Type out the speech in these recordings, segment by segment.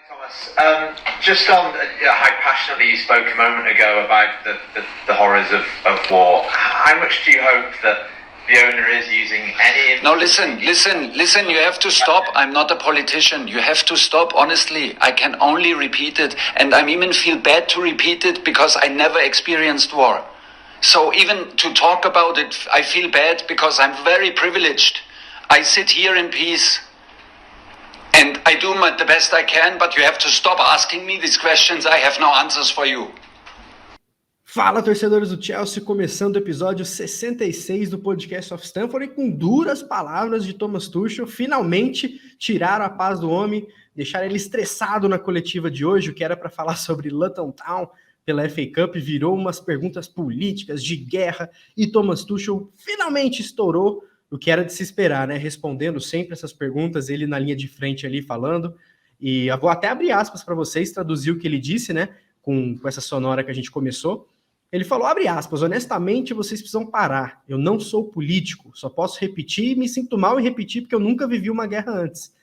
Thomas, just on how passionately you spoke a moment ago about the horrors of war, how much do you hope that the owner is using any... No, listen, you have to stop. I'm not a politician. You have to stop, honestly. I can only repeat it, and I even feel bad to repeat it because I never experienced war. So even to talk about it, I feel bad because I'm very privileged. I sit here in peace. And I do the best I can, but you have to stop asking me these questions. I have no answers for you. Fala, torcedores do Chelsea, começando o episódio 66 do Podcast of Stamford e com duras palavras de Thomas Tuchel, finalmente tiraram a paz do homem, deixaram ele estressado na coletiva de hoje, o que era para falar sobre Luton Town pela FA Cup, virou umas perguntas políticas de guerra e Thomas Tuchel finalmente estourou o que era de se esperar, né? Respondendo sempre essas perguntas, ele na linha de frente ali falando. E eu vou até abrir aspas para vocês, traduzir o que ele disse, né? Com essa sonora que a gente começou. Ele falou, abre aspas, honestamente vocês precisam parar. Eu não sou político, só posso repetir, me sinto mal em repetir porque eu nunca vivi uma guerra antes.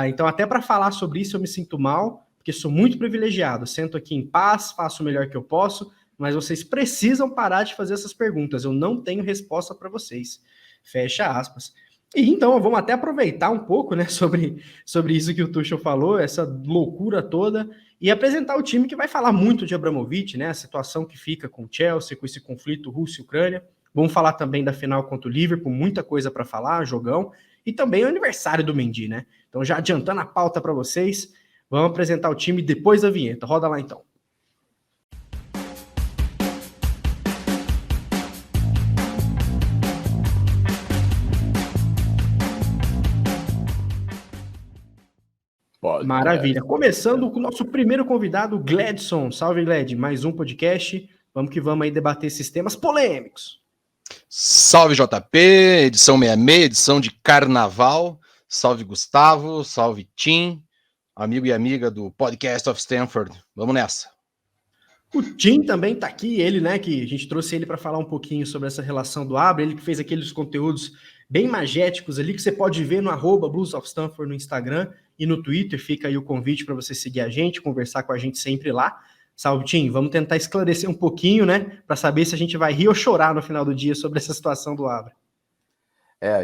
Então até para falar sobre isso eu me sinto mal, porque sou muito privilegiado. Sento aqui em paz, faço o melhor que eu posso, mas vocês precisam parar de fazer essas perguntas. Eu não tenho resposta para vocês. Fecha aspas. E então, vamos até aproveitar um pouco, né, sobre isso que o Tuchel falou, essa loucura toda, e apresentar o time que vai falar muito de Abramovich, né, a situação que fica com o Chelsea, com esse conflito Rússia e Ucrânia. Vamos falar também da final contra o Liverpool, muita coisa para falar, jogão, e também o aniversário do Mendy, né? Então, já adiantando a pauta para vocês, vamos apresentar o time depois da vinheta. Roda lá, então. Maravilha. Começando com o nosso primeiro convidado, Gladson. Salve, Glad. Mais um podcast. Vamos que vamos aí debater esses temas polêmicos. Salve, JP. Edição 66, edição de carnaval. Salve, Gustavo. Salve, Tim. Amigo e amiga do Podcast of Stamford. Vamos nessa. O Tim também tá aqui, ele, né, que a gente trouxe ele para falar um pouquinho sobre essa relação do Abra, ele que fez aqueles conteúdos bem magéticos ali, que você pode ver no @BluesofStamford no Instagram e no Twitter, fica aí o convite para você seguir a gente, conversar com a gente sempre lá. Salve, Tim, vamos tentar esclarecer um pouquinho, né, para saber se a gente vai rir ou chorar no final do dia sobre essa situação do Abra.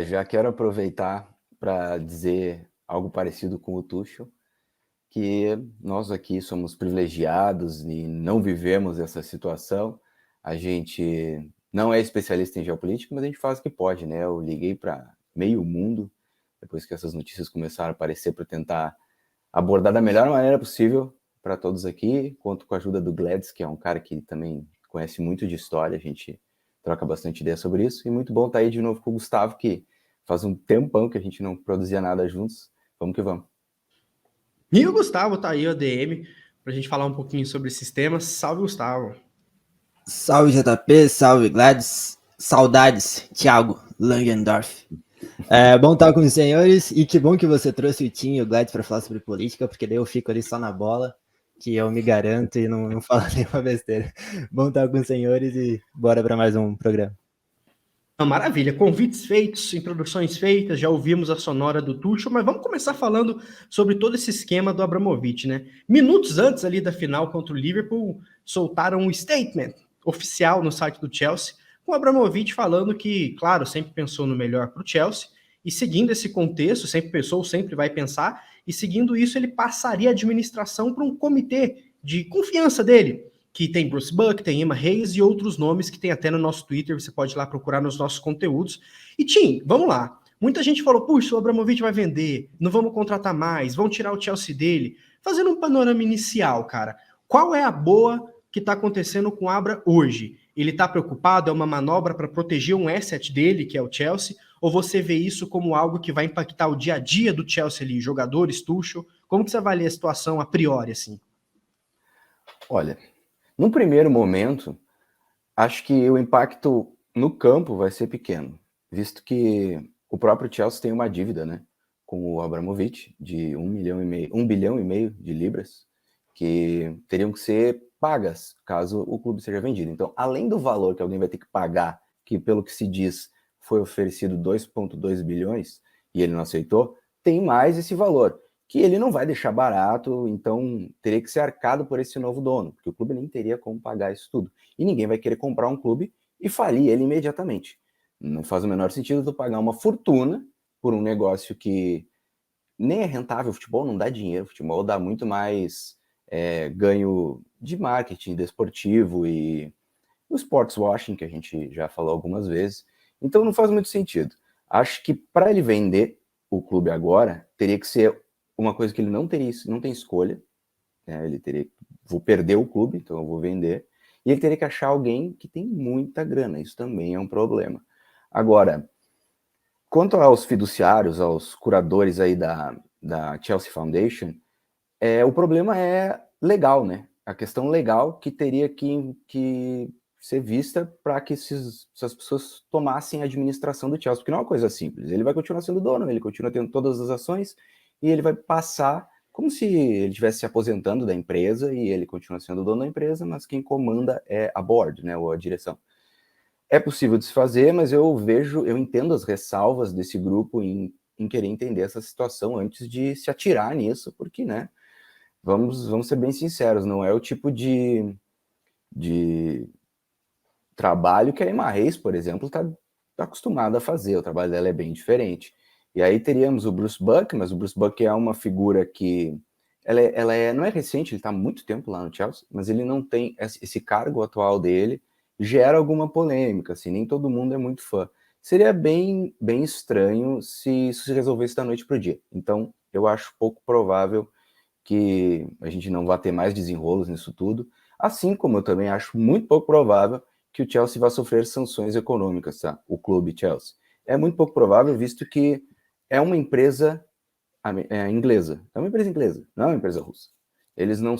Já quero aproveitar para dizer algo parecido com o Tuchel, que nós aqui somos privilegiados e não vivemos essa situação. A gente não é especialista em geopolítica, mas a gente faz o que pode, né? Eu liguei para meio mundo, depois que essas notícias começaram a aparecer, para tentar abordar da melhor maneira possível para todos aqui. Conto com a ajuda do Gladys, que é um cara que também conhece muito de história, a gente troca bastante ideia sobre isso. E muito bom estar aí de novo com o Gustavo, que faz um tempão que a gente não produzia nada juntos. Vamos que vamos. E o Gustavo tá aí, o ADM, pra gente falar um pouquinho sobre esses temas. Salve, Gustavo. Salve, JP, salve, Gladys. Saudades, Thiago Langendorf. Bom estar com os senhores, e que bom que você trouxe o Tim e o Gladys para falar sobre política, porque daí eu fico ali só na bola, que eu me garanto e não falo nenhuma besteira. Bom estar com os senhores e bora para mais um programa. Maravilha, convites feitos, introduções feitas, já ouvimos a sonora do Tuchel, mas vamos começar falando sobre todo esse esquema do Abramovich, né? Minutos antes ali da final contra o Liverpool, soltaram um statement oficial no site do Chelsea, com o Abramovich falando que, claro, sempre pensou no melhor para o Chelsea, e seguindo esse contexto, sempre pensou, sempre vai pensar, e seguindo isso ele passaria a administração para um comitê de confiança dele, que tem Bruce Buck, tem Emma Hayes e outros nomes que tem até no nosso Twitter, você pode ir lá procurar nos nossos conteúdos. E Tim, vamos lá. Muita gente falou, puxa, o Abramovich vai vender, não vamos contratar mais, vão tirar o Chelsea dele. Fazendo um panorama inicial, cara, qual é a boa que está acontecendo com o Abra hoje? Ele está preocupado, é uma manobra para proteger um asset dele, que é o Chelsea, ou você vê isso como algo que vai impactar o dia a dia do Chelsea ali, jogadores, Tuchel? Como que você avalia a situação a priori, assim? Olha, num primeiro momento, acho que o impacto no campo vai ser pequeno, visto que o próprio Chelsea tem uma dívida, né, com o Abramovich de 1,5 bilhão de libras, que teriam que ser pagas caso o clube seja vendido. Então, além do valor que alguém vai ter que pagar, que pelo que se diz foi oferecido 2,2 bilhões e ele não aceitou, tem mais esse valor. que ele não vai deixar barato, então teria que ser arcado por esse novo dono, porque o clube nem teria como pagar isso tudo. E ninguém vai querer comprar um clube e falir ele imediatamente. Não faz o menor sentido tu pagar uma fortuna por um negócio que nem é rentável. O futebol não dá dinheiro, o futebol dá muito mais ganho de marketing desportivo e o sports washing, que a gente já falou algumas vezes. Então não faz muito sentido. Acho que para ele vender o clube agora, teria que ser uma coisa que ele não tem escolha. Ele teria, vou perder o clube, então eu vou vender. E ele teria que achar alguém que tem muita grana. Isso também é um problema. Agora, quanto aos fiduciários, aos curadores aí da Chelsea Foundation, o problema é legal, né? A questão legal que teria que ser vista para que essas pessoas tomassem a administração do Chelsea, porque não é uma coisa simples. Ele vai continuar sendo dono, ele continua tendo todas as ações e ele vai passar como se ele estivesse se aposentando da empresa e ele continua sendo dono da empresa, mas quem comanda é a board, né, ou a direção. É possível de se fazer, mas eu entendo as ressalvas desse grupo em querer entender essa situação antes de se atirar nisso, porque, né, vamos ser bem sinceros, não é o tipo de trabalho que a Emma Reis, por exemplo, está acostumada a fazer. O trabalho dela é bem diferente. E aí teríamos o Bruce Buck, mas o Bruce Buck é uma figura que não é recente, ele está há muito tempo lá no Chelsea, mas ele não tem esse cargo atual dele, gera alguma polêmica, assim, nem todo mundo é muito fã. Seria bem estranho se isso se resolvesse da noite para o dia. Então, eu acho pouco provável que a gente não vá ter mais desenrolos nisso tudo, assim como eu também acho muito pouco provável que o Chelsea vá sofrer sanções econômicas, tá? O clube Chelsea. É muito pouco provável, visto que é uma empresa inglesa. É uma empresa inglesa, não é uma empresa russa. Eles não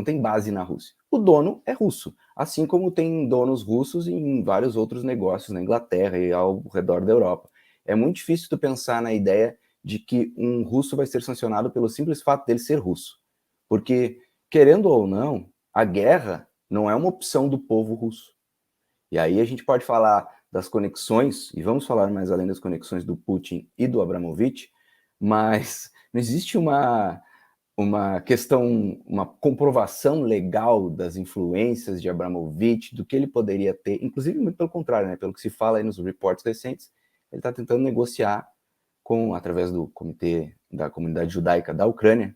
têm base na Rússia. O dono é russo, assim como tem donos russos em vários outros negócios na Inglaterra e ao redor da Europa. É muito difícil tu pensar na ideia de que um russo vai ser sancionado pelo simples fato dele ser russo. Porque, querendo ou não, a guerra não é uma opção do povo russo. E aí a gente pode falar das conexões, e vamos falar mais além das conexões do Putin e do Abramovich, mas não existe uma questão, uma comprovação legal das influências de Abramovich, do que ele poderia ter, inclusive muito pelo contrário, né? Pelo que se fala aí nos reportes recentes, ele está tentando negociar através do comitê da comunidade judaica da Ucrânia.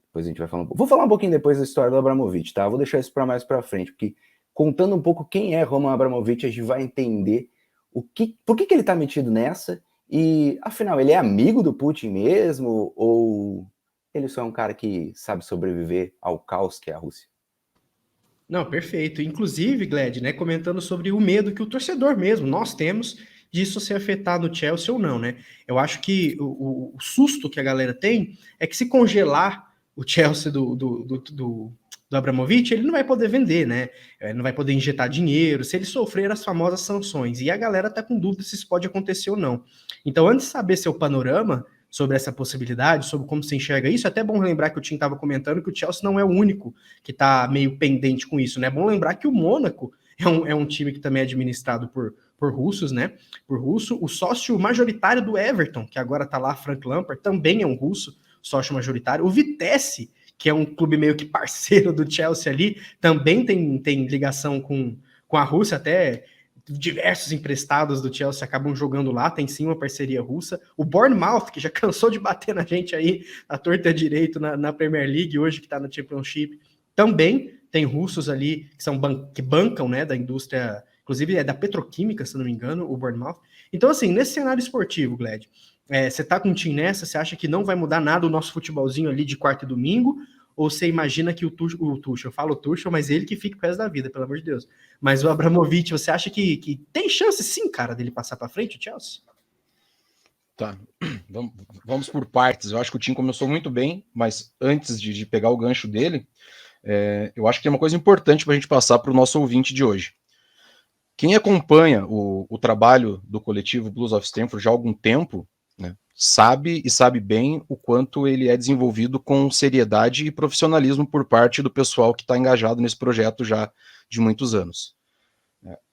Depois a gente vai falar vou falar um pouquinho depois da história do Abramovich, tá? Vou deixar isso para mais para frente, porque contando um pouco quem é Roman Abramovich, a gente vai entender por que ele está metido nessa, e afinal, ele é amigo do Putin mesmo, ou ele só é um cara que sabe sobreviver ao caos que é a Rússia? Não, perfeito. Inclusive, Gled, né, comentando sobre o medo que o torcedor mesmo, nós temos disso ser afetado no Chelsea ou não, né? Eu acho que o susto que a galera tem é que se congelar o Chelsea do Abramovich, ele não vai poder vender, né? Ele não vai poder injetar dinheiro, se ele sofrer as famosas sanções. E a galera tá com dúvida se isso pode acontecer ou não. Então, antes de saber seu panorama sobre essa possibilidade, sobre como se enxerga isso, é até bom lembrar que o Tim estava comentando que o Chelsea não é o único que está meio pendente com isso, né? É bom lembrar que o Mônaco é um time que também é administrado por russos, né? Por russo. O sócio majoritário do Everton, que agora tá lá, Frank Lampard, também é um russo, sócio majoritário. O Vitesse, que é um clube meio que parceiro do Chelsea ali, também tem ligação com a Rússia, até diversos emprestados do Chelsea acabam jogando lá, tem sim uma parceria russa. O Bournemouth, que já cansou de bater na gente aí, a torta direito na Premier League, hoje que tá na Championship, também tem russos ali que bancam, né, da indústria, inclusive é da petroquímica, se não me engano, o Bournemouth. Então, assim, nesse cenário esportivo, Gled, você tá com um time nessa, você acha que não vai mudar nada o nosso futebolzinho ali de quarta e domingo, ou você imagina que o Tuchel, eu falo Tuchel, mas ele que fica pro resto da vida, pelo amor de Deus. Mas o Abramovich, você acha que tem chance sim, cara, dele passar para frente, o Chelsea? Tá, vamos por partes. Eu acho que o Tim começou muito bem, mas antes de pegar o gancho dele, eu acho que tem uma coisa importante para a gente passar para o nosso ouvinte de hoje. Quem acompanha o trabalho do coletivo Blues of Stamford já há algum tempo, né, sabe bem o quanto ele é desenvolvido com seriedade e profissionalismo por parte do pessoal que está engajado nesse projeto já de muitos anos.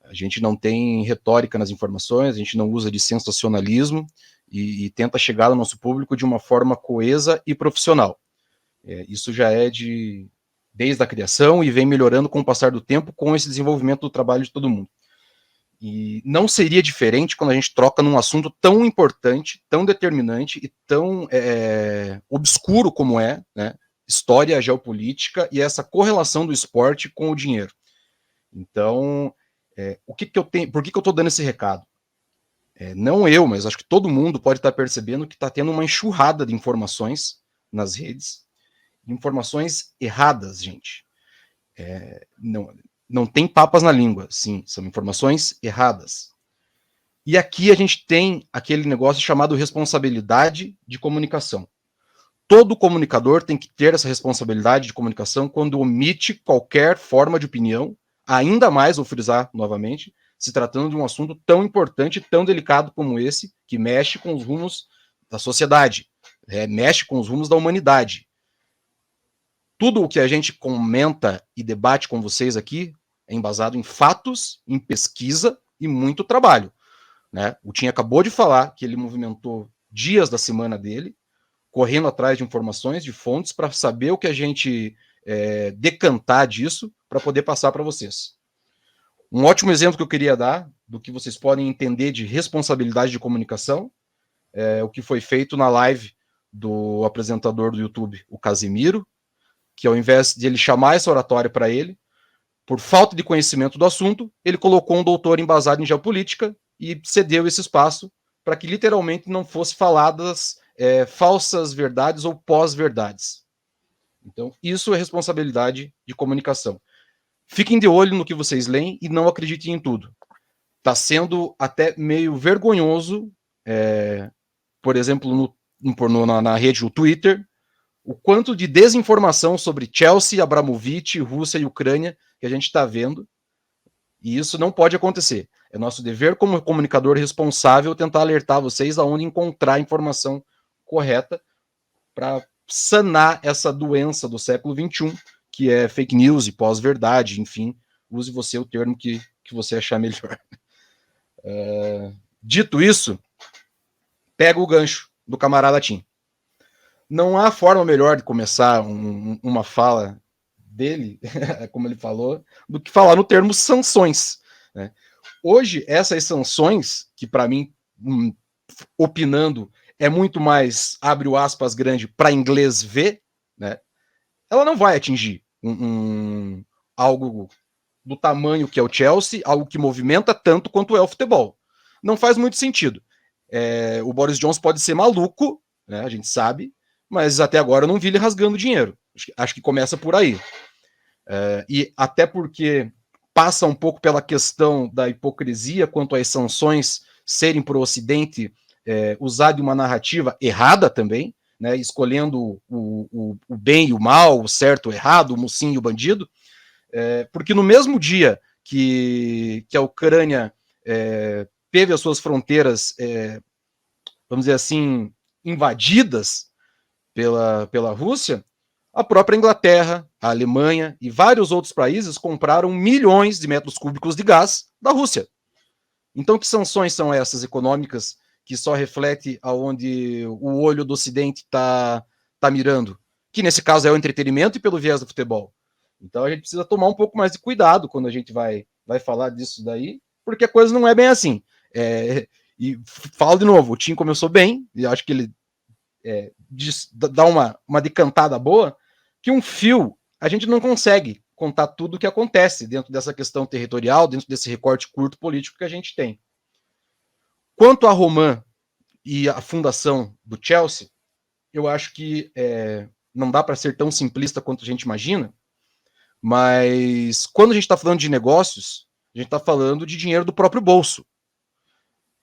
A gente não tem retórica nas informações, a gente não usa de sensacionalismo, e tenta chegar ao nosso público de uma forma coesa e profissional. Isso já é desde a criação e vem melhorando com o passar do tempo, com esse desenvolvimento do trabalho de todo mundo. E não seria diferente quando a gente troca num assunto tão importante, tão determinante e tão obscuro como né? História, geopolítica e essa correlação do esporte com o dinheiro. Então, por que eu estou dando esse recado? Não eu, mas acho que todo mundo pode estar percebendo que está tendo uma enxurrada de informações nas redes, informações erradas, gente. Não tem papas na língua, sim, são informações erradas. E aqui a gente tem aquele negócio chamado responsabilidade de comunicação. Todo comunicador tem que ter essa responsabilidade de comunicação quando omite qualquer forma de opinião, ainda mais, vou frisar novamente, se tratando de um assunto tão importante, tão delicado como esse, que mexe com os rumos da sociedade, mexe com os rumos da humanidade. Tudo o que a gente comenta e debate com vocês aqui é embasado em fatos, em pesquisa e muito trabalho. Né? O Tim acabou de falar que ele movimentou dias da semana dele, correndo atrás de informações, de fontes, para saber o que a gente decantar disso, para poder passar para vocês. Um ótimo exemplo que eu queria dar, do que vocês podem entender de responsabilidade de comunicação, é o que foi feito na live do apresentador do YouTube, o Casimiro, que ao invés de ele chamar essa oratória para ele, por falta de conhecimento do assunto, ele colocou um doutor embasado em geopolítica e cedeu esse espaço para que literalmente não fosse faladas falsas verdades ou pós-verdades. Então, isso é responsabilidade de comunicação. Fiquem de olho no que vocês leem e não acreditem em tudo. Está sendo até meio vergonhoso, por exemplo, na rede do Twitter, o quanto de desinformação sobre Chelsea, Abramovich, Rússia e Ucrânia que a gente está vendo, e isso não pode acontecer. É nosso dever como comunicador responsável tentar alertar vocês aonde encontrar a informação correta para sanar essa doença do século XXI, que é fake news e pós-verdade, enfim, use você o termo que você achar melhor. Dito isso, pega o gancho do camarada Tim. Não há forma melhor de começar uma fala dele, como ele falou, do que falar no termo sanções. Né? Hoje, essas sanções, que para mim, opinando, é muito mais, abre o aspas grande, para inglês ver, né? Ela não vai atingir algo do tamanho que é o Chelsea, algo que movimenta tanto quanto é o futebol. Não faz muito sentido. O Boris Johnson pode ser maluco, né? A gente sabe, mas até agora eu não vi ele rasgando dinheiro. Acho que começa por aí. E até porque passa um pouco pela questão da hipocrisia quanto às sanções serem para o Ocidente usar de uma narrativa errada também, né, escolhendo o bem e o mal, o certo e o errado, o mocinho e o bandido, porque no mesmo dia que a Ucrânia teve as suas fronteiras, vamos dizer assim, invadidas pela Rússia, a própria Inglaterra, a Alemanha e vários outros países compraram milhões de metros cúbicos de gás da Rússia. Então, que sanções são essas econômicas que só reflete aonde o olho do Ocidente está mirando? Que nesse caso é o entretenimento e pelo viés do futebol. Então a gente precisa tomar um pouco mais de cuidado quando a gente vai falar disso daí, porque a coisa não é bem assim. E falo de novo, o Tim começou bem, e acho que ele dá uma decantada boa, que um fio, a gente não consegue contar tudo o que acontece dentro dessa questão territorial, dentro desse recorte curto político que a gente tem. Quanto a Roman e a fundação do Chelsea, eu acho que não dá para ser tão simplista quanto a gente imagina, mas quando a gente está falando de negócios, a gente está falando de dinheiro do próprio bolso.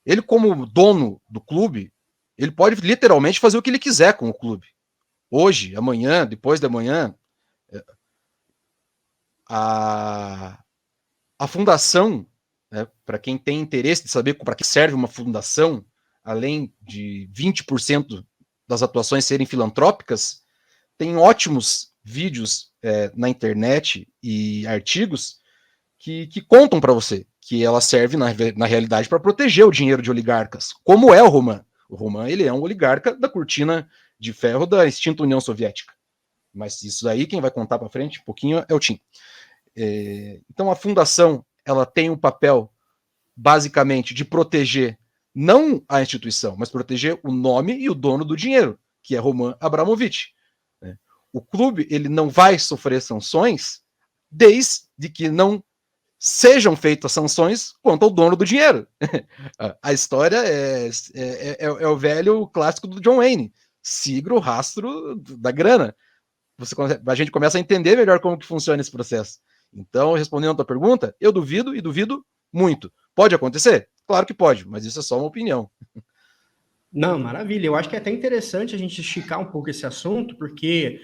Ele, como dono do clube, ele pode literalmente fazer o que ele quiser com o clube. Hoje, amanhã, depois de amanhã, a fundação, né, para quem tem interesse de saber para que serve uma fundação, além de 20% das atuações serem filantrópicas, tem ótimos vídeos na internet e artigos que contam para você que ela serve, na realidade, para proteger o dinheiro de oligarcas, como é o Roman. O Roman, ele é um oligarca da cortina de ferro da extinta União Soviética. Mas isso aí, quem vai contar para frente um pouquinho é o Tim. Então, a fundação, ela tem um papel, basicamente, de proteger não a instituição, mas proteger o nome e o dono do dinheiro, que é Roman Abramovich. O clube, ele não vai sofrer sanções desde que não sejam feitas sanções contra o dono do dinheiro. A história é o velho clássico do John Wayne. Siga o rastro da grana. A gente começa a entender melhor como que funciona esse processo. Então, respondendo a tua pergunta, eu duvido e duvido muito. Pode acontecer? Claro que pode, mas isso é só uma opinião. Não, maravilha. Eu acho que é até interessante a gente esticar um pouco esse assunto, porque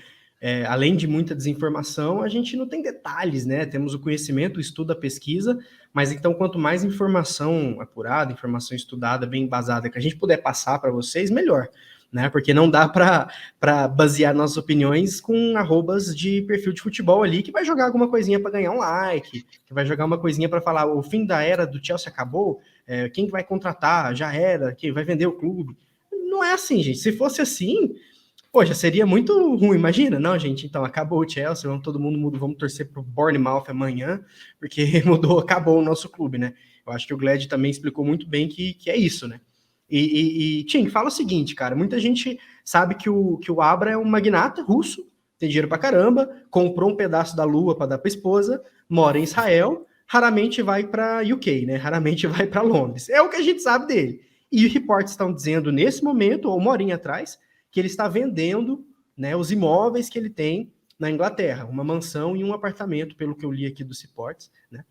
além de muita desinformação, a gente não tem detalhes, né? Temos o conhecimento, o estudo, a pesquisa, mas então quanto mais informação apurada, informação estudada, bem embasada, que a gente puder passar para vocês, melhor, né? Porque não dá para basear nossas opiniões com arrobas de perfil de futebol ali, que vai jogar alguma coisinha para ganhar um like, que vai jogar uma coisinha para falar o fim da era do Chelsea acabou, quem vai contratar, já era, quem vai vender o clube. Não é assim, gente. Se fosse assim, poxa, seria muito ruim, imagina. Não, gente, então acabou o Chelsea, todo mundo vamos torcer pro Bournemouth amanhã, porque acabou o nosso clube, né? Eu acho que o Gled também explicou muito bem que é isso, né? E Tim, fala o seguinte, cara, muita gente sabe que o Abra é um magnata russo, tem dinheiro pra caramba, comprou um pedaço da lua para dar pra esposa, mora em Israel, raramente vai para UK, né? Raramente vai para Londres. É o que a gente sabe dele. E os reportes estão dizendo nesse momento, ou uma horinha atrás, que ele está vendendo, né, os imóveis que ele tem na Inglaterra, uma mansão e um apartamento, pelo que eu li aqui dos reportes, né?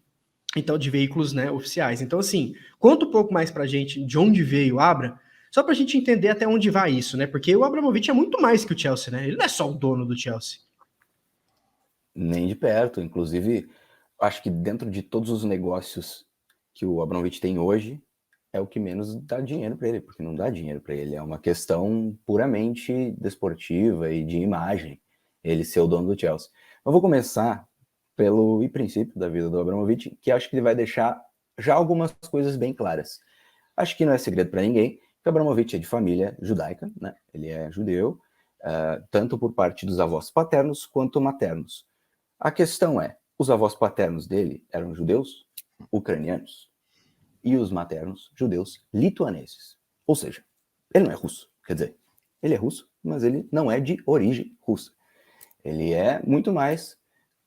Então, de veículos, né, oficiais. Então, assim, conta um pouco mais pra gente de onde veio o Abra, só pra gente entender até onde vai isso, né? Porque o Abramovich é muito mais que o Chelsea, né? Ele não é só o dono do Chelsea. Nem de perto. Inclusive, acho que dentro de todos os negócios que o Abramovich tem hoje, é o que menos dá dinheiro para ele, porque não dá dinheiro para ele. É uma questão puramente desportiva e de imagem, ele ser o dono do Chelsea. Eu vou começar pelo princípio da vida do Abramovich, que acho que ele vai deixar já algumas coisas bem claras. Acho que não é segredo para ninguém que o Abramovich é de família judaica, né? Ele é judeu, tanto por parte dos avós paternos quanto maternos. A questão é, os avós paternos dele eram judeus ucranianos e os maternos judeus lituaneses. Ou seja, ele não é russo. Quer dizer, ele é russo, mas ele não é de origem russa. Ele é muito mais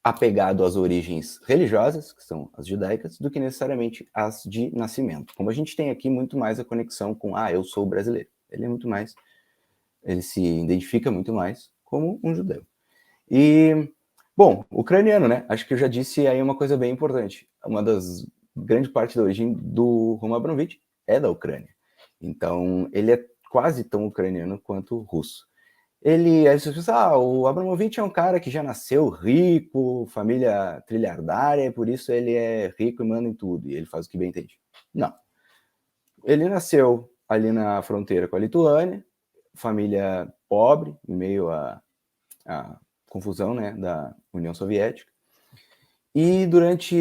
apegado às origens religiosas, que são as judaicas, do que necessariamente as de nascimento. Como a gente tem aqui muito mais a conexão com, eu sou brasileiro. Ele é muito mais, ele se identifica muito mais como um judeu. E, bom, ucraniano, né? Acho que eu já disse aí uma coisa bem importante. Uma das grande parte da origem do Roman Abramovich é da Ucrânia. Então, ele é quase tão ucraniano quanto russo. Aí você pensa, o Abramovich é um cara que já nasceu rico, família trilhardária, e por isso ele é rico e manda em tudo, e ele faz o que bem entende. Não. Ele nasceu ali na fronteira com a Lituânia, família pobre, em meio à confusão, né, da União Soviética. E durante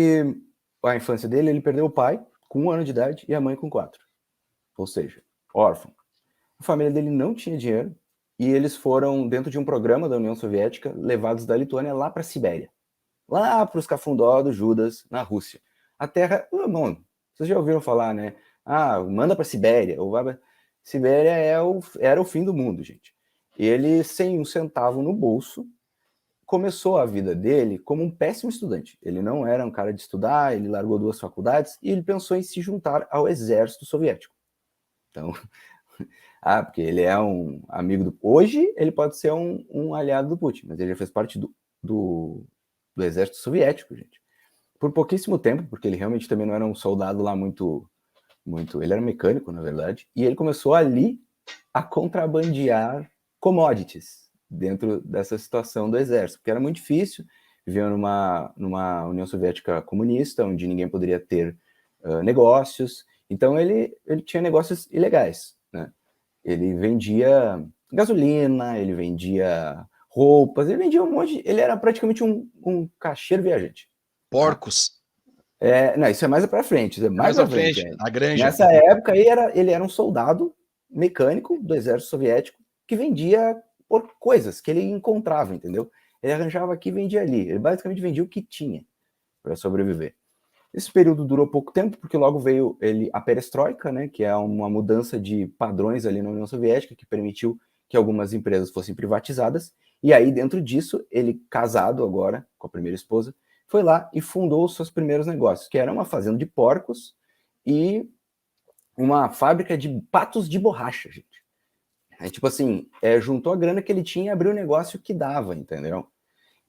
a infância dele, ele perdeu o pai com 1 ano de idade e a mãe com 4. Ou seja, órfão. A família dele não tinha dinheiro, e eles foram, dentro de um programa da União Soviética, levados da Lituânia lá para a Sibéria. Lá para os cafundó do Judas, na Rússia. A terra, bom, vocês já ouviram falar, né? Manda para a Sibéria. Ou vai pra... Sibéria era o fim do mundo, gente. Ele, sem um centavo no bolso, começou a vida dele como um péssimo estudante. Ele não era um cara de estudar, ele largou 2 faculdades e ele pensou em se juntar ao exército soviético. Então... porque ele é um amigo do... Hoje, ele pode ser um aliado do Putin, mas ele já fez parte do exército soviético, gente. Por pouquíssimo tempo, porque ele realmente também não era um soldado lá muito... Ele era mecânico, na verdade, e ele começou ali a contrabandear commodities dentro dessa situação do exército, porque era muito difícil, vivia numa União Soviética comunista, onde ninguém poderia ter negócios, então ele tinha negócios ilegais, né? Ele vendia gasolina, ele vendia roupas, ele vendia um monte. Ele era praticamente um caixeiro viajante. Porcos. Não, isso é mais pra frente. Mais pra frente. A granja. Nessa época aí ele era um soldado mecânico do exército soviético que vendia por coisas que ele encontrava, entendeu? Ele arranjava aqui e vendia ali. Ele basicamente vendia o que tinha para sobreviver. Esse período durou pouco tempo, porque logo veio a perestroika, né, que é uma mudança de padrões ali na União Soviética, que permitiu que algumas empresas fossem privatizadas, e aí dentro disso, ele, casado agora com a primeira esposa, foi lá e fundou os seus primeiros negócios, que era uma fazenda de porcos e uma fábrica de patos de borracha, gente. É tipo assim, juntou a grana que ele tinha e abriu o negócio que dava, entendeu?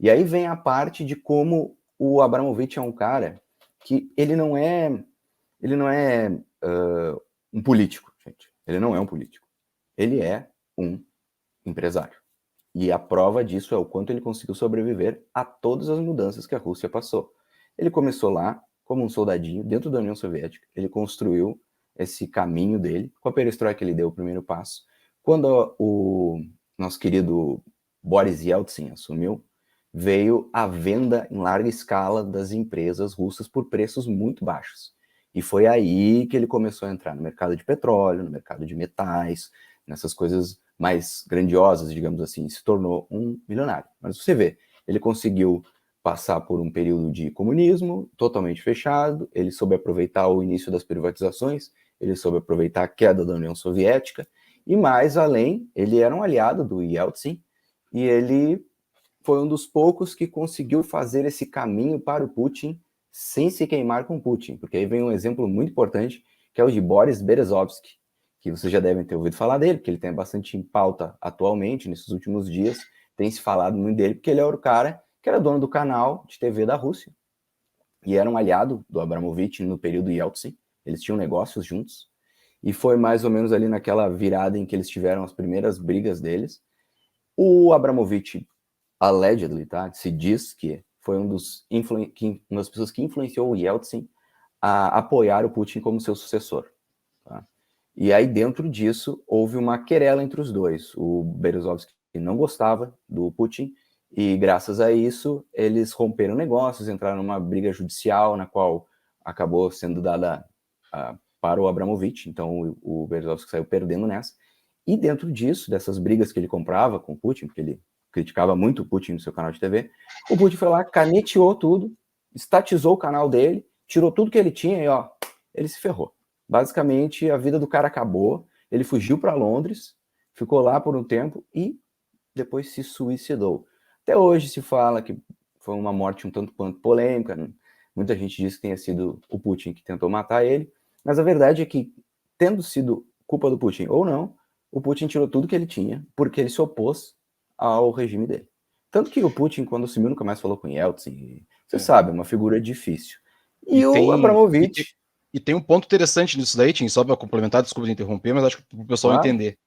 E aí vem a parte de como o Abramovich é um cara que ele não é um político, gente. Ele não é um político. Ele é um empresário. E a prova disso é o quanto ele conseguiu sobreviver a todas as mudanças que a Rússia passou. Ele começou lá como um soldadinho dentro da União Soviética. Ele construiu esse caminho dele. Com a perestroika ele deu o primeiro passo. Quando o nosso querido Boris Yeltsin assumiu, veio a venda em larga escala das empresas russas por preços muito baixos. E foi aí que ele começou a entrar no mercado de petróleo, no mercado de metais, nessas coisas mais grandiosas, digamos assim, se tornou um milionário. Mas você vê, ele conseguiu passar por um período de comunismo totalmente fechado, ele soube aproveitar o início das privatizações, ele soube aproveitar a queda da União Soviética, e mais além, ele era um aliado do Yeltsin, e ele foi um dos poucos que conseguiu fazer esse caminho para o Putin sem se queimar com Putin, porque aí vem um exemplo muito importante, que é o de Boris Berezovsky, que vocês já devem ter ouvido falar dele, porque ele tem bastante em pauta atualmente, nesses últimos dias, tem se falado muito dele, porque ele era o cara que era dono do canal de TV da Rússia, e era um aliado do Abramovich no período Yeltsin, eles tinham negócios juntos, e foi mais ou menos ali naquela virada em que eles tiveram as primeiras brigas deles. O Abramovich, allegedly, tá? Se diz que foi uma das pessoas que influenciou o Yeltsin a apoiar o Putin como seu sucessor. Tá? E aí, dentro disso, houve uma querela entre os dois. O Berezovsky não gostava do Putin e, graças a isso, eles romperam negócios, entraram numa briga judicial, na qual acabou sendo dada para o Abramovich. Então, o Berezovsky saiu perdendo nessa. E dentro disso, dessas brigas que ele comprava com o Putin, porque ele criticava muito o Putin no seu canal de TV, o Putin foi lá, caneteou tudo, estatizou o canal dele, tirou tudo que ele tinha e, ó, ele se ferrou. Basicamente, a vida do cara acabou, ele fugiu para Londres, ficou lá por um tempo e depois se suicidou. Até hoje se fala que foi uma morte um tanto quanto polêmica, né? Muita gente diz que tenha sido o Putin que tentou matar ele, mas a verdade é que, tendo sido culpa do Putin ou não, o Putin tirou tudo que ele tinha, porque ele se opôs ao regime dele. Tanto que o Putin, quando assumiu, nunca mais falou com Yeltsin. Você sabe, é uma figura difícil. E o Abramovich... E tem um ponto interessante nisso daí, Tim, só para complementar, desculpa de interromper, mas acho que para o pessoal entender.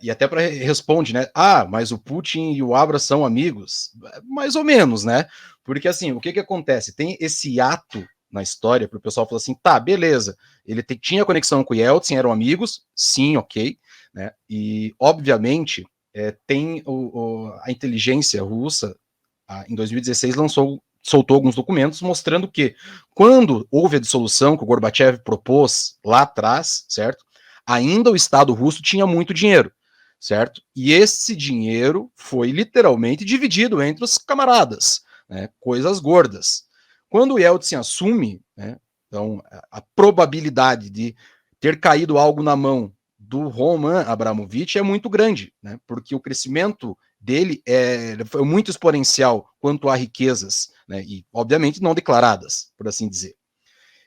E até para responde, né? Ah, mas o Putin e o Abra são amigos? Mais ou menos, né? Porque assim, o que acontece? Tem esse ato na história para o pessoal falar assim, tá, beleza, ele tinha conexão com o Yeltsin, eram amigos, sim, ok, né? E obviamente tem a inteligência russa, em 2016 soltou alguns documentos mostrando que quando houve a dissolução que o Gorbachev propôs lá atrás, certo? Ainda o Estado russo tinha muito dinheiro, certo? E esse dinheiro foi literalmente dividido entre os camaradas, né? Coisas gordas. Quando o Yeltsin assume, né, então a probabilidade de ter caído algo na mão do Roman Abramovich é muito grande, né? Porque o crescimento dele foi muito exponencial quanto a riquezas, né? E obviamente não declaradas, por assim dizer.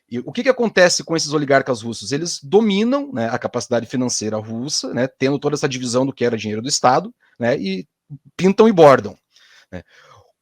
E o que acontece com esses oligarcas russos? Eles dominam, né, a capacidade financeira russa, né, tendo toda essa divisão do que era dinheiro do Estado, né, e pintam e bordam, né.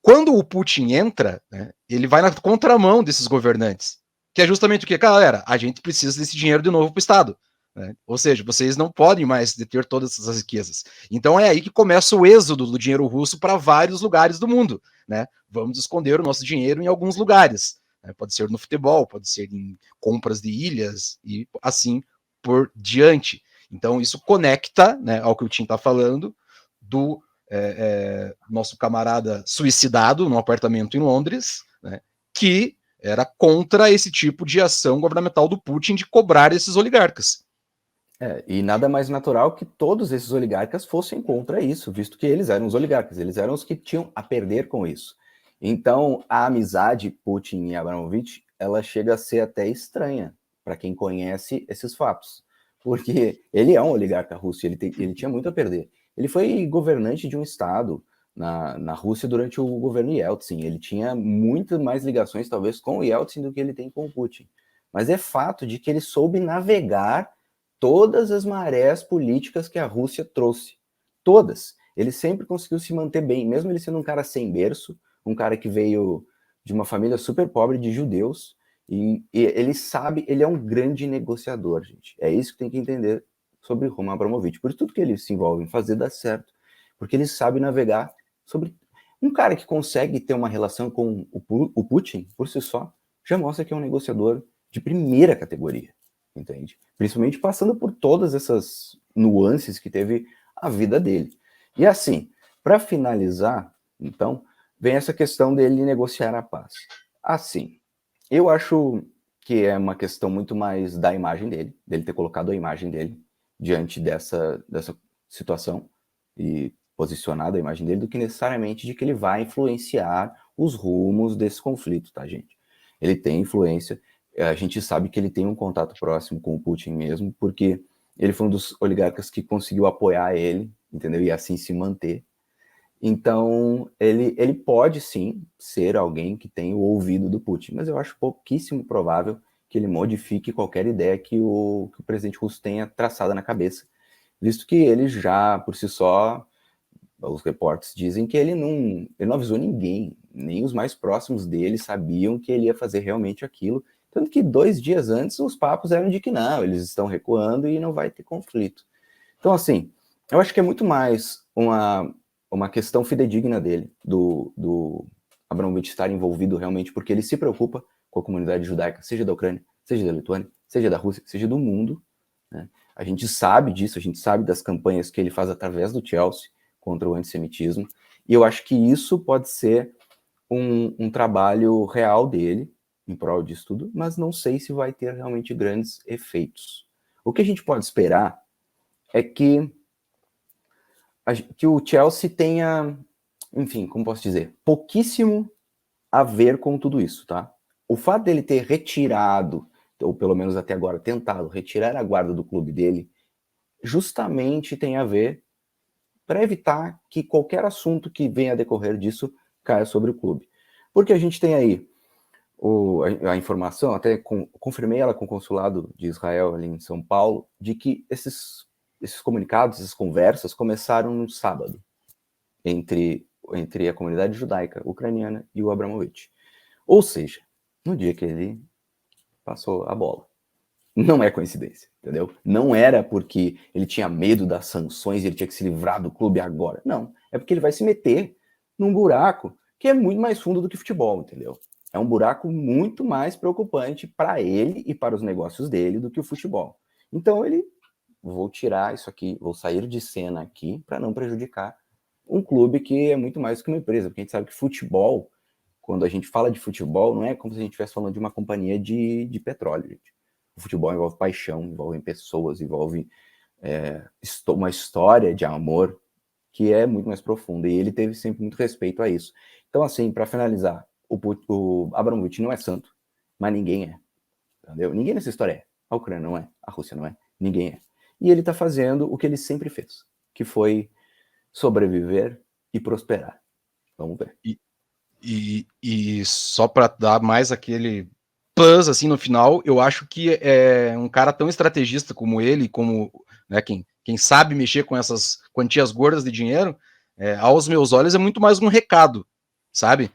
Quando o Putin entra, né, ele vai na contramão desses governantes, que é justamente o que, galera, a gente precisa desse dinheiro de novo para o Estado. Né? Ou seja, vocês não podem mais deter todas essas riquezas. Então é aí que começa o êxodo do dinheiro russo para vários lugares do mundo. Né? Vamos esconder o nosso dinheiro em alguns lugares. Né? Pode ser no futebol, pode ser em compras de ilhas e assim por diante. Então isso conecta, né, ao que o Tim está falando do nosso camarada suicidado num apartamento em Londres, né, que era contra esse tipo de ação governamental do Putin de cobrar esses oligarcas. E nada mais natural que todos esses oligarcas fossem contra isso, visto que eles eram os oligarcas, eles eram os que tinham a perder com isso. Então, a amizade Putin e Abramovich, ela chega a ser até estranha para quem conhece esses fatos, porque ele é um oligarca russo, ele tinha muito a perder. Ele foi governante de um estado na Rússia durante o governo Yeltsin, ele tinha muito mais ligações, talvez, com o Yeltsin do que ele tem com o Putin. Mas é fato de que ele soube navegar todas as marés políticas que a Rússia trouxe. Todas. Ele sempre conseguiu se manter bem, mesmo ele sendo um cara sem berço, um cara que veio de uma família super pobre de judeus, e ele sabe, ele é um grande negociador, gente. É isso que tem que entender sobre Roman Abramovich. Por tudo que ele se envolve em fazer dar certo, porque ele sabe navegar sobre... Um cara que consegue ter uma relação com o Putin, por si só, já mostra que é um negociador de primeira categoria. Entende? Principalmente passando por todas essas nuances que teve a vida dele. E assim, para finalizar, então, vem essa questão dele negociar a paz. Assim, eu acho que é uma questão muito mais da imagem dele ter colocado a imagem dele diante dessa situação e posicionado a imagem dele, do que necessariamente de que ele vai influenciar os rumos desse conflito, tá, gente? Ele tem influência. A gente sabe que ele tem um contato próximo com o Putin mesmo, porque ele foi um dos oligarcas que conseguiu apoiar ele, entendeu? E assim se manter. Então, ele pode sim ser alguém que tem o ouvido do Putin, mas eu acho pouquíssimo provável que ele modifique qualquer ideia que o presidente russo tenha traçada na cabeça, visto que ele já, por si só, os reportes dizem que ele não avisou ninguém, nem os mais próximos dele sabiam que ele ia fazer realmente aquilo. Tanto que 2 dias antes os papos eram de que não, eles estão recuando e não vai ter conflito. Então, assim, eu acho que é muito mais uma questão fidedigna dele, do Abramovich estar envolvido realmente, porque ele se preocupa com a comunidade judaica, seja da Ucrânia, seja da Lituânia, seja da Rússia, seja do mundo. Né? A gente sabe disso, a gente sabe das campanhas que ele faz através do Chelsea contra o antissemitismo, e eu acho que isso pode ser um trabalho real dele, em prol disso tudo, mas não sei se vai ter realmente grandes efeitos. O que a gente pode esperar é que o Chelsea tenha, enfim, como posso dizer, pouquíssimo a ver com tudo isso, tá? O fato dele ter retirado, ou pelo menos até agora tentado retirar a guarda do clube dele, justamente tem a ver para evitar que qualquer assunto que venha a decorrer disso caia sobre o clube. Porque a gente tem aí a informação, até confirmei ela com o consulado de Israel ali em São Paulo, de que esses comunicados, essas conversas começaram no sábado entre a comunidade judaica ucraniana e o Abramovich. Ou seja, no dia que ele passou a bola. Não é coincidência, entendeu? Não era porque ele tinha medo das sanções e ele tinha que se livrar do clube agora. Não, é porque ele vai se meter num buraco que é muito mais fundo do que futebol, entendeu? É um buraco muito mais preocupante para ele e para os negócios dele do que o futebol. Então vou tirar isso aqui, vou sair de cena aqui para não prejudicar um clube que é muito mais do que uma empresa, porque a gente sabe que futebol, quando a gente fala de futebol, não é como se a gente estivesse falando de uma companhia de petróleo, gente. O futebol envolve paixão, envolve pessoas, envolve uma história de amor que é muito mais profunda, e ele teve sempre muito respeito a isso. Então, assim, para finalizar, o Abramovich não é santo, mas ninguém é, entendeu? Ninguém nessa história é. A Ucrânia não é, a Rússia não é, ninguém é. E ele está fazendo o que ele sempre fez, que foi sobreviver e prosperar. Vamos ver. E só para dar mais aquele plus assim no final, eu acho que é um cara tão estrategista como ele, como, né, quem sabe mexer com essas quantias gordas de dinheiro, aos meus olhos é muito mais um recado, sabe?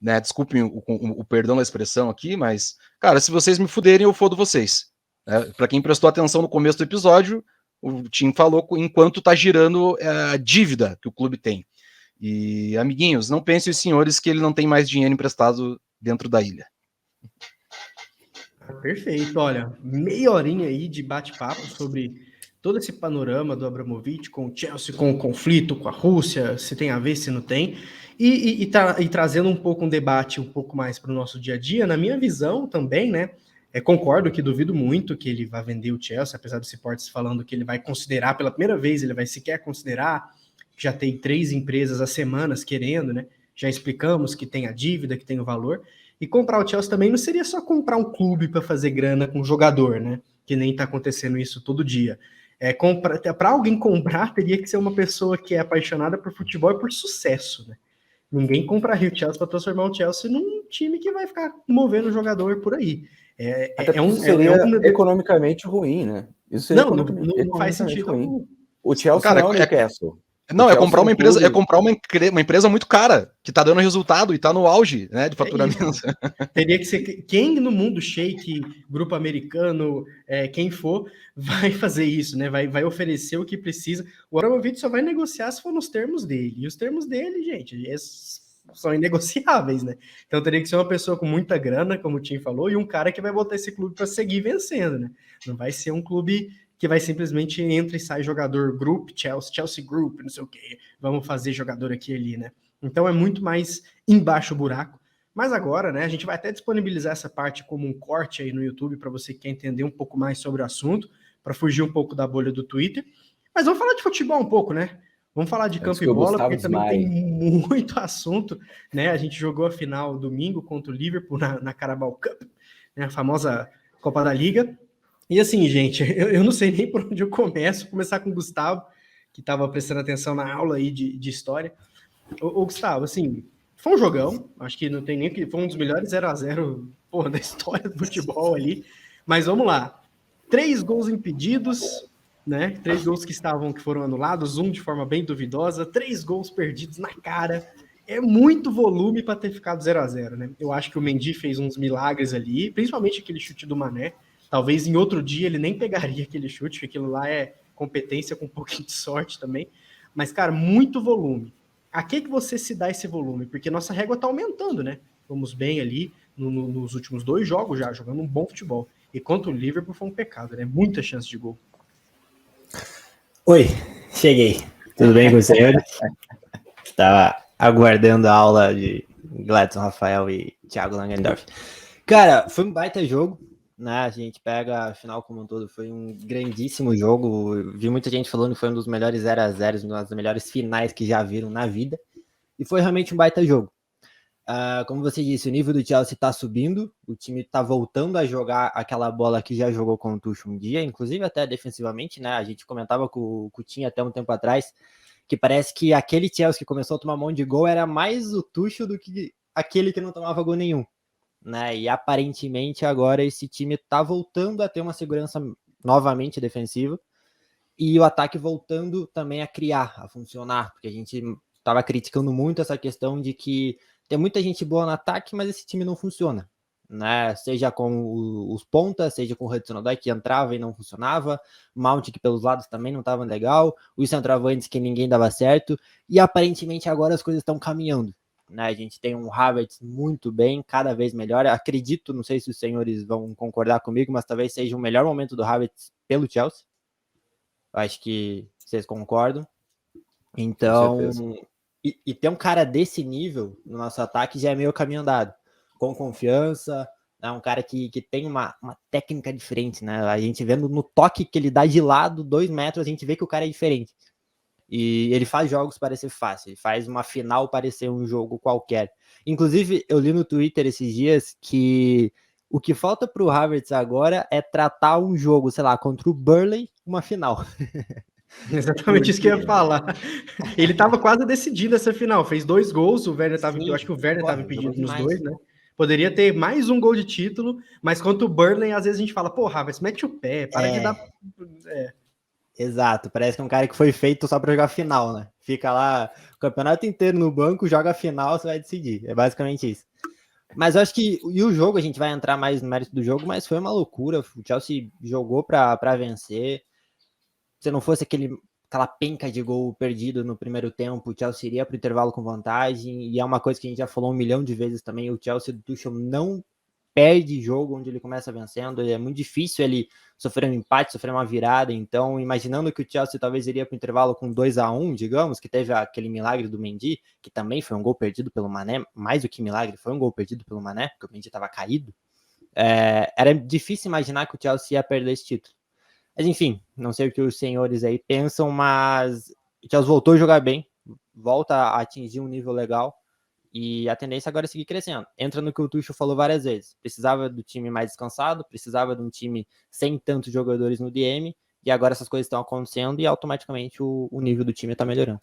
Né, desculpem o perdão da expressão aqui, mas, cara, se vocês me fuderem, eu fodo vocês. Para quem prestou atenção no começo do episódio, o Tim falou enquanto tá girando a dívida que o clube tem. E, amiguinhos, não pensem os senhores que ele não tem mais dinheiro emprestado dentro da ilha. Perfeito, olha, meia horinha aí de bate-papo sobre todo esse panorama do Abramovich com o Chelsea, com o conflito com a Rússia, se tem a ver, se não tem, e trazendo um debate um pouco mais para o nosso dia a dia, na minha visão também, né, Concordo que duvido muito que ele vá vender o Chelsea, apesar dos reportes falando que ele vai considerar pela primeira vez, ele vai sequer considerar. Já tem 3 empresas há semanas querendo, né? Já explicamos que tem a dívida, que tem o valor. E comprar o Chelsea também não seria só comprar um clube para fazer grana com um jogador, né? Que nem tá acontecendo isso todo dia. Para alguém comprar, teria que ser uma pessoa que é apaixonada por futebol e por sucesso, né? Ninguém compraria o Chelsea para transformar o Chelsea num time que vai ficar movendo o jogador por aí. Seria economicamente ruim, né? Isso seria não faz sentido ruim. O Chelsea não é o Newcastle. Não, é comprar uma empresa, uma empresa muito cara, que tá dando resultado e tá no auge, né, de faturamento. Teria que ser quem no mundo, Sheik, grupo americano, quem for, vai fazer isso, né? Vai oferecer o que precisa. O Abramovich só vai negociar se for nos termos dele. E os termos dele, gente, são inegociáveis, né? Então teria que ser uma pessoa com muita grana, como o Tim falou, e um cara que vai botar esse clube para seguir vencendo, né? Não vai ser um clube que vai simplesmente entra e sai jogador Group, Chelsea Group, não sei o quê, vamos fazer jogador aqui e ali, né? Então é muito mais embaixo o buraco. Mas agora, né, a gente vai até disponibilizar essa parte como um corte aí no YouTube para você que quer entender um pouco mais sobre o assunto, para fugir um pouco da bolha do Twitter. Mas vamos falar de futebol um pouco, né? Vamos falar de campo e bola, porque também tem muito assunto, né? A gente jogou a final domingo contra o Liverpool na Carabao Cup, né, a famosa Copa da Liga. E assim, gente, eu não sei nem por onde eu começo. Vou começar com o Gustavo, que estava prestando atenção na aula aí de história. Ô, Gustavo, assim, foi um jogão. Acho que não tem nem que. Foi um dos melhores 0x0 da história do futebol ali. Mas vamos lá. 3 gols impedidos, né? 3 gols que foram anulados, um de forma bem duvidosa, 3 gols perdidos na cara. É muito volume para ter ficado 0x0, né? Eu acho que o Mendy fez uns milagres ali, principalmente aquele chute do Mané. Talvez em outro dia ele nem pegaria aquele chute, porque aquilo lá é competência com um pouquinho de sorte também. Mas, cara, muito volume. A que você se dá esse volume? Porque nossa régua tá aumentando, né? Fomos bem ali nos últimos 2 jogos já, jogando um bom futebol. E contra o Liverpool foi um pecado, né? Muita chance de gol. Oi, cheguei. Tudo bem com os senhores? Estava aguardando a aula de Gladson Rafael e Thiago Langendorf. Cara, foi um baita jogo, né? A gente pega a final como um todo, foi um grandíssimo jogo. Eu vi muita gente falando que foi um dos melhores 0x0, uma das melhores finais que já viram na vida. E foi realmente um baita jogo. Como você disse, o nível do Chelsea está subindo, o time está voltando a jogar aquela bola que já jogou com o Tuchel um dia, inclusive até defensivamente, né? A gente comentava com o Tim até um tempo atrás, que parece que aquele Chelsea que começou a tomar um monte de gol era mais o Tuchel do que aquele que não tomava gol nenhum, né? E aparentemente agora esse time está voltando a ter uma segurança novamente defensiva e o ataque voltando também a criar, a funcionar, porque a gente estava criticando muito essa questão de que tem muita gente boa no ataque, mas esse time não funciona, né? Seja com os pontas, seja com o Hudson-Odoi que entrava e não funcionava, Mount que pelos lados também não estava legal, os centroavantes que ninguém dava certo, e aparentemente agora as coisas estão caminhando, né? A gente tem um Havertz muito bem, cada vez melhor. Acredito, não sei se os senhores vão concordar comigo, mas talvez seja o melhor momento do Havertz pelo Chelsea. Acho que vocês concordam. Então, e ter um cara desse nível no nosso ataque já é meio caminho andado. Com confiança, é um cara que tem uma técnica diferente, né? A gente vendo no toque que ele dá de lado, 2 metros, a gente vê que o cara é diferente. E ele faz jogos parecer fácil, ele faz uma final parecer um jogo qualquer. Inclusive, eu li no Twitter esses dias que o que falta pro Havertz agora é tratar um jogo, sei lá, contra o Burnley, uma final. Exatamente isso que eu ia falar. Ele estava quase decidido essa final. Fez 2 gols, o Werner estava. Eu acho que o Werner estava impedido nos 2, né? Poderia ter mais um gol de título, mas contra o Burnley, às vezes a gente fala, porra, mas mete o pé, para de dar. Exato, parece que é um cara que foi feito só para jogar final, né? Fica lá o campeonato inteiro no banco, joga a final, você vai decidir. É basicamente isso. Mas eu acho que e o jogo, a gente vai entrar mais no mérito do jogo, mas foi uma loucura. O Chelsea jogou para vencer. Se não fosse aquela penca de gol perdido no primeiro tempo, o Chelsea iria para o intervalo com vantagem, e é uma coisa que a gente já falou 1 milhão de vezes também, o Chelsea do Tuchel não perde jogo onde ele começa vencendo, é muito difícil ele sofrer um empate, sofrer uma virada, então imaginando que o Chelsea talvez iria para o intervalo com 2-1, digamos, que teve aquele milagre do Mendy, que também foi um gol perdido pelo Mané, mais do que milagre, foi um gol perdido pelo Mané, porque o Mendy estava caído, Era difícil imaginar que o Chelsea ia perder esse título. Mas enfim, não sei o que os senhores aí pensam, mas o Chelsea voltou a jogar bem, volta a atingir um nível legal, e a tendência agora é seguir crescendo. Entra no que o Tuchel falou várias vezes. Precisava do time mais descansado, precisava de um time sem tantos jogadores no DM, e agora essas coisas estão acontecendo e automaticamente o nível do time está melhorando.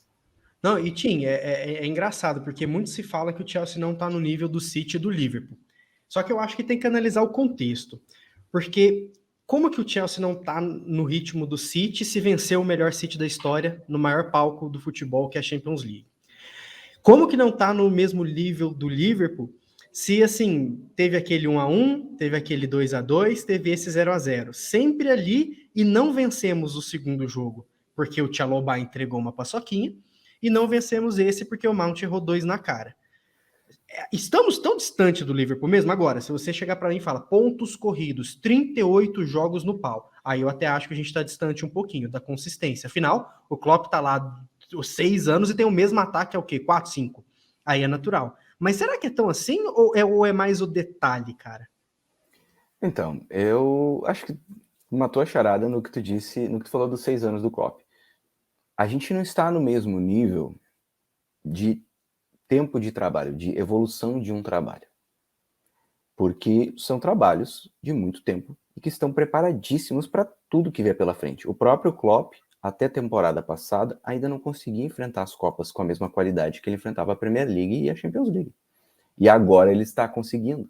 Não, e Tim, é engraçado, porque muito se fala que o Chelsea não está no nível do City e do Liverpool. Só que eu acho que tem que analisar o contexto. Porque como que o Chelsea não está no ritmo do City se venceu o melhor City da história no maior palco do futebol, que é a Champions League? Como que não está no mesmo nível do Liverpool se, assim, teve aquele 1-1, teve aquele 2-2, teve esse 0-0, sempre ali, e não vencemos o segundo jogo, porque o Chalobah entregou uma paçoquinha, e não vencemos esse porque o Mount errou 2 na cara. Estamos tão distante do Liverpool mesmo. Agora, se você chegar para mim e falar pontos corridos, 38 jogos no pau, aí eu até acho que a gente está distante um pouquinho da consistência. Afinal, o Klopp está lá os 6 anos e tem o mesmo ataque, é o quê? 4, 5. Aí é natural. Mas será que é tão assim ou é mais o detalhe, cara? Então, eu acho que matou a charada no que tu disse, no que tu falou dos 6 anos do Klopp. A gente não está no mesmo nível de tempo de trabalho, de evolução de um trabalho. Porque são trabalhos de muito tempo e que estão preparadíssimos para tudo que vier pela frente. O próprio Klopp, até a temporada passada, ainda não conseguia enfrentar as Copas com a mesma qualidade que ele enfrentava a Premier League e a Champions League. E agora ele está conseguindo.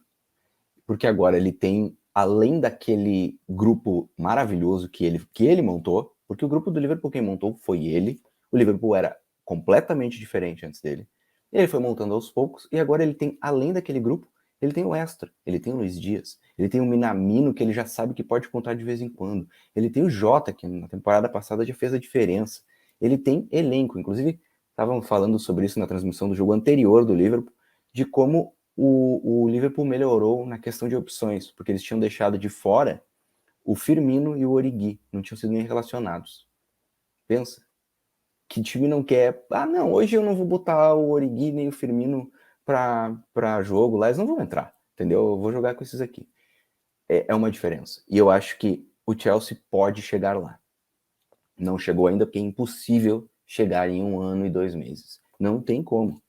Porque agora ele tem, além daquele grupo maravilhoso que ele montou, porque o grupo do Liverpool quem montou foi ele, o Liverpool era completamente diferente antes dele. Ele foi montando aos poucos e agora ele tem, além daquele grupo, ele tem o extra, ele tem o Luiz Dias, ele tem o Minamino, que ele já sabe que pode contar de vez em quando, ele tem o Jota, que na temporada passada já fez a diferença, ele tem elenco, inclusive estavam falando sobre isso na transmissão do jogo anterior do Liverpool, de como o Liverpool melhorou na questão de opções, porque eles tinham deixado de fora o Firmino e o Origi, não tinham sido nem relacionados. Pensa. Que time não quer... não, hoje eu não vou botar o Origi nem o Firmino para jogo lá, eles não vão entrar, entendeu? Eu vou jogar com esses aqui. É uma diferença. E eu acho que o Chelsea pode chegar lá. Não chegou ainda porque é impossível chegar em 1 ano e 2 meses. Não tem como.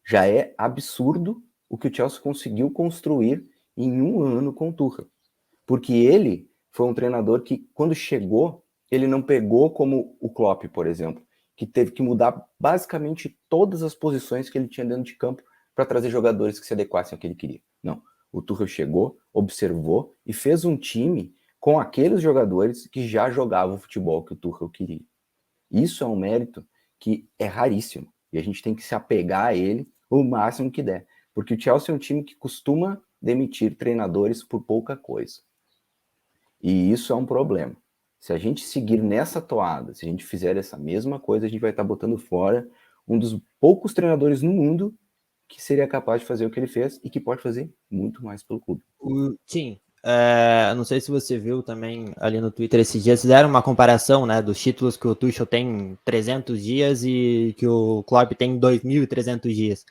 Já é absurdo o que o Chelsea conseguiu construir em 1 ano com o Tuchel. Porque ele foi um treinador que, quando chegou, ele não pegou como o Klopp, por exemplo, que teve que mudar basicamente todas as posições que ele tinha dentro de campo para trazer jogadores que se adequassem ao que ele queria. Não. O Tuchel chegou, observou e fez um time com aqueles jogadores que já jogavam o futebol que o Tuchel queria. Isso é um mérito que é raríssimo. E a gente tem que se apegar a ele o máximo que der. Porque o Chelsea é um time que costuma demitir treinadores por pouca coisa. E isso é um problema. Se a gente seguir nessa toada, se a gente fizer essa mesma coisa, a gente vai estar botando fora um dos poucos treinadores no mundo que seria capaz de fazer o que ele fez e que pode fazer muito mais pelo clube. Tim, não sei se você viu também ali no Twitter esses dias, fizeram uma comparação, né, dos títulos que o Tuchel tem em 300 dias e que o Klopp tem em 2.300 dias.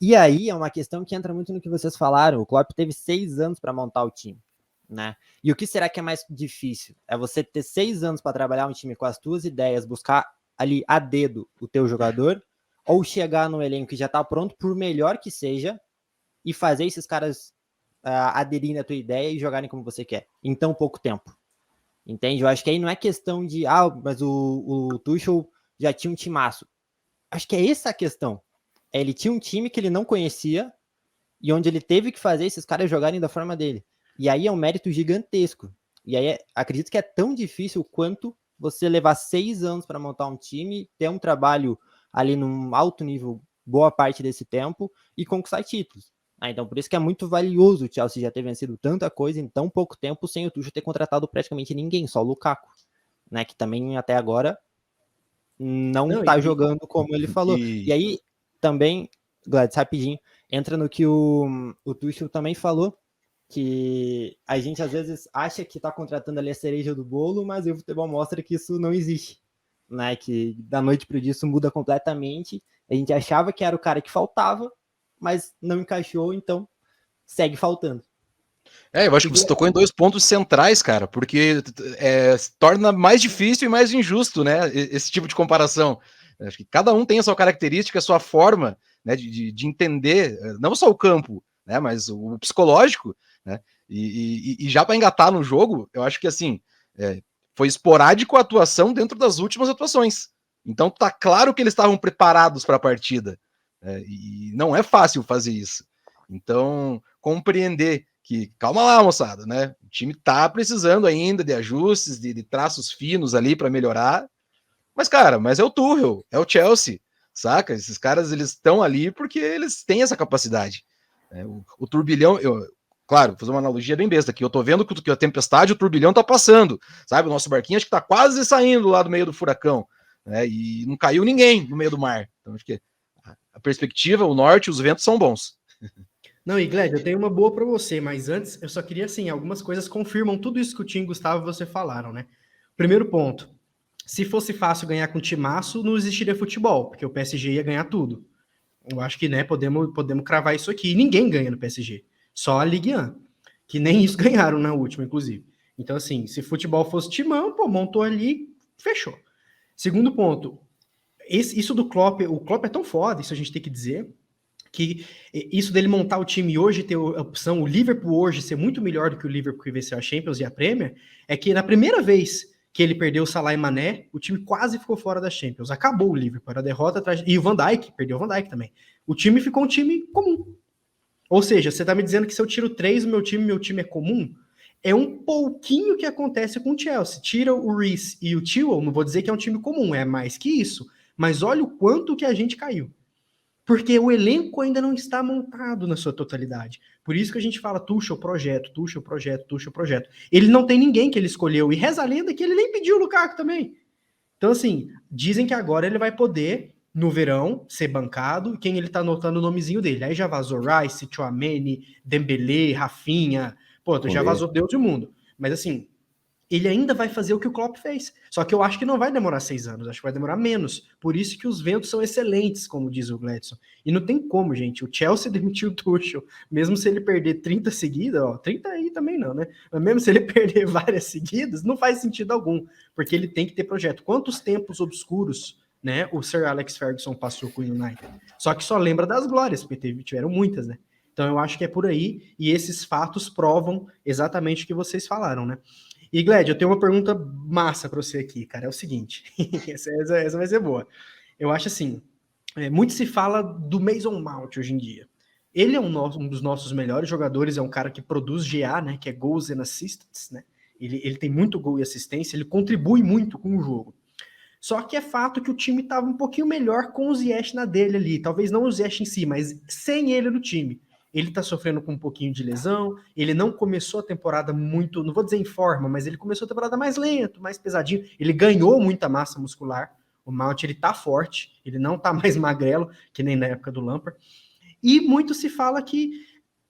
E aí é uma questão que entra muito no que vocês falaram. O Klopp teve 6 anos para montar o time, né? E o que será que é mais difícil? É você ter 6 anos para trabalhar um time com as tuas ideias, buscar ali a dedo o teu jogador, ou chegar no elenco que já está pronto, por melhor que seja, e fazer esses caras aderirem à tua ideia e jogarem como você quer, em tão pouco tempo. Entende? Eu acho que aí não é questão de, mas o Tuchel já tinha um timaço. Acho que é essa a questão. Ele tinha um time que ele não conhecia e onde ele teve que fazer esses caras jogarem da forma dele. E aí é um mérito gigantesco. E aí acredito que é tão difícil quanto você levar 6 anos para montar um time, ter um trabalho ali num alto nível boa parte desse tempo e conquistar títulos. Então por isso que é muito valioso o Chelsea já ter vencido tanta coisa em tão pouco tempo sem o Tuchel ter contratado praticamente ninguém, só o Lukaku, né, que também até agora não tá jogando como ele falou. E aí também, Gladys, rapidinho, entra no que o Tuchel também falou, que a gente às vezes acha que tá contratando ali a cereja do bolo, mas o futebol mostra que isso não existe, né? Que da noite pro dia isso muda completamente. A gente achava que era o cara que faltava, mas não encaixou, então segue faltando. Eu acho que você tocou em 2 pontos centrais, cara, porque torna mais difícil e mais injusto, né, esse tipo de comparação. Acho que cada um tem a sua característica, a sua forma, né, de entender, não só o campo, né, mas o psicológico, né, e já para engatar no jogo, eu acho que, assim, foi esporádico a atuação dentro das últimas atuações. Então tá claro que eles estavam preparados para a partida, e não é fácil fazer isso. Então, compreender que, calma lá, moçada, né? O time tá precisando ainda de ajustes, de traços finos ali para melhorar. Mas, cara, é o Tuchel, é o Chelsea, saca? Esses caras, eles estão ali porque eles têm essa capacidade. O turbilhão, claro, vou fazer uma analogia bem besta aqui. Eu tô vendo que a tempestade, o turbilhão tá passando, sabe? O nosso barquinho acho que tá quase saindo lá do meio do furacão, né? E não caiu ninguém no meio do mar. Então, acho que a perspectiva, o norte, os ventos são bons. Não, e Gled, eu tenho uma boa para você, mas antes eu só queria, assim, algumas coisas confirmam tudo isso que o Tim e o Gustavo você falaram, né? Primeiro ponto, se fosse fácil ganhar com timaço, não existiria futebol, porque o PSG ia ganhar tudo. Eu acho que, né, podemos cravar isso aqui. E ninguém ganha no PSG, só a Ligue 1, que nem isso ganharam na última, inclusive. Então, assim, se futebol fosse timão, pô, montou ali, fechou. Segundo ponto, isso do Klopp, o Klopp é tão foda, isso a gente tem que dizer, que isso dele montar o time hoje, ter a opção, o Liverpool hoje ser muito melhor do que o Liverpool que venceu a Champions e a Premier, é que na primeira vez que ele perdeu o Salah e Mané, o time quase ficou fora da Champions. Acabou o Liverpool, era derrota atrás... E o Van Dijk, perdeu o Van Dijk também. O time ficou um time comum. Ou seja, você tá me dizendo que se eu tiro 3 do meu time é comum? É um pouquinho que acontece com o Chelsea. Tira o Reece e o Chilwell, não vou dizer que é um time comum, é mais que isso. Mas olha o quanto que a gente caiu. Porque o elenco ainda não está montado na sua totalidade. Por isso que a gente fala Tuchel projeto, Tuchel projeto, Tuchel projeto. Ele não tem ninguém que ele escolheu. E reza a lenda que ele nem pediu o Lukaku também. Então, assim, dizem que agora ele vai poder, no verão, ser bancado. E quem ele tá anotando o nomezinho dele. Aí já vazou Rice, Tchouaméni, Dembélé, Rafinha. Pô, já vazou Deus do mundo. Mas, assim, ele ainda vai fazer o que o Klopp fez. Só que eu acho que não vai demorar 6 anos, acho que vai demorar menos. Por isso que os ventos são excelentes, como diz o Gladson. E não tem como, gente. O Chelsea demitiu o Tuchel, mesmo se ele perder 30 seguidas, 30 aí também não, né? Mas mesmo se ele perder várias seguidas, não faz sentido algum, porque ele tem que ter projeto. Quantos tempos obscuros, né, o Sir Alex Ferguson passou com o United? Só que só lembra das glórias, porque tiveram muitas, né? Então eu acho que é por aí, e esses fatos provam exatamente o que vocês falaram, né? E, Gled, eu tenho uma pergunta massa para você aqui, cara. É o seguinte, essa vai ser boa. Eu acho assim, muito se fala do Mason Mount hoje em dia. Ele é um dos nossos melhores jogadores, é um cara que produz GA, né, que é Goals and Assists, né? Ele tem muito gol e assistência, ele contribui muito com o jogo. Só que é fato que o time estava um pouquinho melhor com o Ziyech na dele ali. Talvez não o Ziyech em si, mas sem ele no time. Ele tá sofrendo com um pouquinho de lesão, ele não começou a temporada muito, não vou dizer em forma, mas ele começou a temporada mais lento, mais pesadinho, ele ganhou muita massa muscular, o Mount ele tá forte, ele não tá mais magrelo, que nem na época do Lampard, e muito se fala que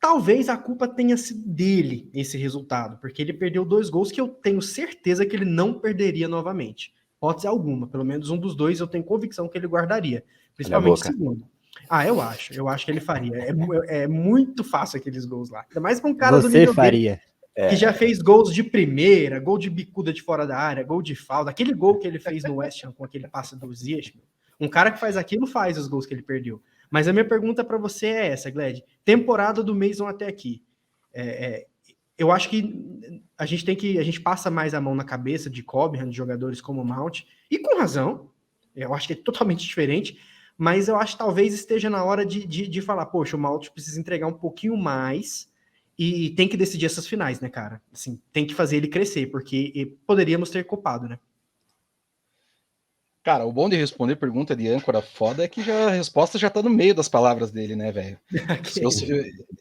talvez a culpa tenha sido dele, esse resultado, porque ele perdeu 2 gols que eu tenho certeza que ele não perderia novamente, hipótese alguma, pelo menos um dos 2 eu tenho convicção que ele guardaria, principalmente o segundo. Eu acho que ele faria. É muito fácil aqueles gols lá. Ainda mais com um cara do nível faria. Dele, que já fez gols de primeira, gol de bicuda de fora da área, gol de falta. Aquele gol que ele fez no West Ham com aquele passe do Ziyech, um cara que faz aquilo faz os gols que ele perdeu. Mas a minha pergunta para você é essa, Gled. Temporada do Mason até aqui. Eu acho que a gente passa mais a mão na cabeça de Cobham, de jogadores como o Mount, e com razão. Eu acho que é totalmente diferente. Mas eu acho que talvez esteja na hora de falar, poxa, o Mount precisa entregar um pouquinho mais e tem que decidir essas finais, né, cara? Assim, tem que fazer ele crescer, porque poderíamos ter culpado, né? Cara, o bom de responder pergunta de âncora foda é que a resposta já tá no meio das palavras dele, né, velho?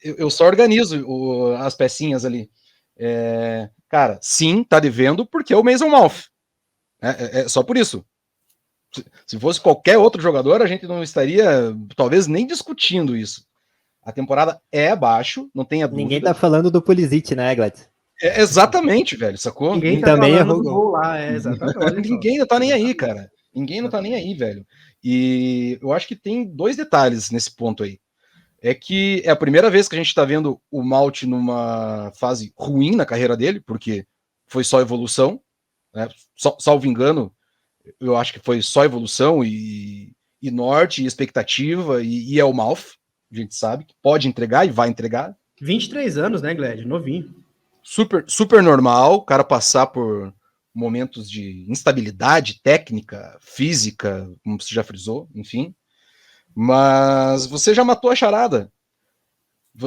Eu só organizo as pecinhas ali. Cara, sim, tá devendo porque é o Mason Mount. É só por isso. Se fosse qualquer outro jogador, a gente não estaria, talvez, nem discutindo isso. A temporada é abaixo, não tenha dúvida. Ninguém tá falando do Pulisic, né, Glad? Exatamente, velho, sacou? Ninguém tá também falando do gol lá, exatamente. Ninguém tá nem aí, cara. Ninguém não tá nem aí, velho. E eu acho que tem 2 detalhes nesse ponto aí. é que é a primeira vez que a gente está vendo o Malte numa fase ruim na carreira dele, porque foi só evolução, né? Salvo engano, eu acho que foi só evolução e norte, e expectativa, e é o Malf, a gente sabe que pode entregar e vai entregar. 23 anos, né, Gled? Novinho. Super normal, o cara passar por momentos de instabilidade técnica, física, como você já frisou, enfim. Mas você já matou a charada.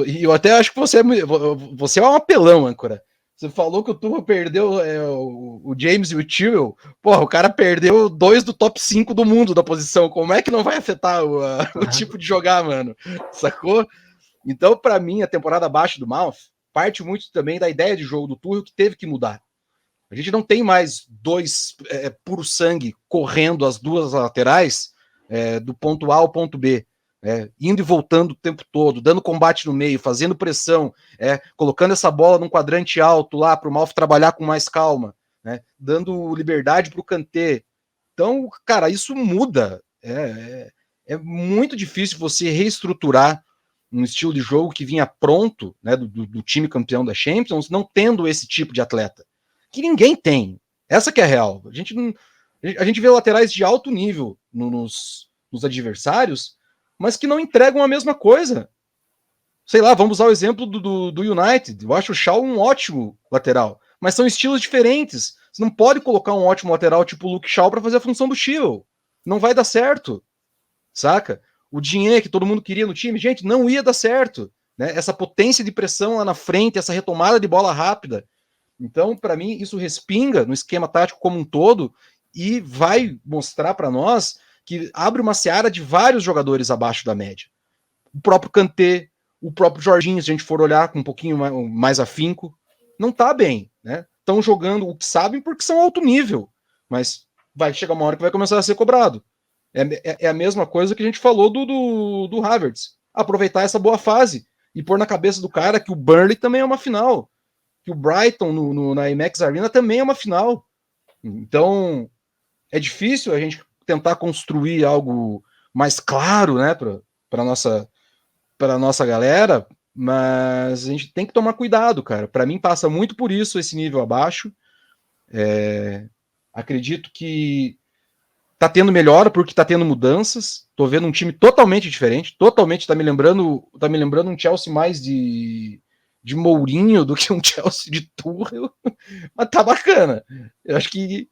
E eu até acho que você é um apelão, âncora. Você falou que o Tuchel perdeu o James e o Chilwell. Porra, o cara perdeu 2 do top 5 do mundo da posição. Como é que não vai afetar o tipo de jogar, mano? Sacou? Então, para mim, a temporada abaixo do Mouth parte muito também da ideia de jogo do Tuchel que teve que mudar. A gente não tem mais 2 puro sangue correndo as duas laterais do ponto A ao ponto B. Indo e voltando o tempo todo, dando combate no meio, fazendo pressão, colocando essa bola num quadrante alto lá para o Malf trabalhar com mais calma, dando liberdade para o Kanté. Então, cara, isso muda. É muito difícil você reestruturar um estilo de jogo que vinha pronto, né, do time campeão da Champions, não tendo esse tipo de atleta. Que ninguém tem. Essa que é a real. A gente vê laterais de alto nível nos adversários, mas que não entregam a mesma coisa. Sei lá, vamos usar o exemplo do United. Eu acho o Shaw um ótimo lateral, mas são estilos diferentes. Você não pode colocar um ótimo lateral tipo o Luke Shaw para fazer a função do Chilwell. Não vai dar certo, saca? O dinheiro que todo mundo queria no time, gente, não ia dar certo. Né? Essa potência de pressão lá na frente, essa retomada de bola rápida. Então, para mim, isso respinga no esquema tático como um todo e vai mostrar para nós que abre uma seara de vários jogadores abaixo da média. O próprio Kanté, o próprio Jorginho, se a gente for olhar com um pouquinho mais afinco, não tá bem, né? Estão jogando o que sabem porque são alto nível, mas vai chegar uma hora que vai começar a ser cobrado. É a mesma coisa que a gente falou do Havertz. Aproveitar essa boa fase e pôr na cabeça do cara que o Burnley também é uma final, que o Brighton na Amex Arena também é uma final. Então, é difícil a gente tentar construir algo mais claro, né, para nossa galera, mas a gente tem que tomar cuidado, cara. Para mim passa muito por isso esse nível abaixo. Acredito que tá tendo melhora porque tá tendo mudanças. Tô vendo um time totalmente diferente, totalmente tá me lembrando um Chelsea mais de Mourinho do que um Chelsea de Tuchel, mas tá bacana. Eu acho que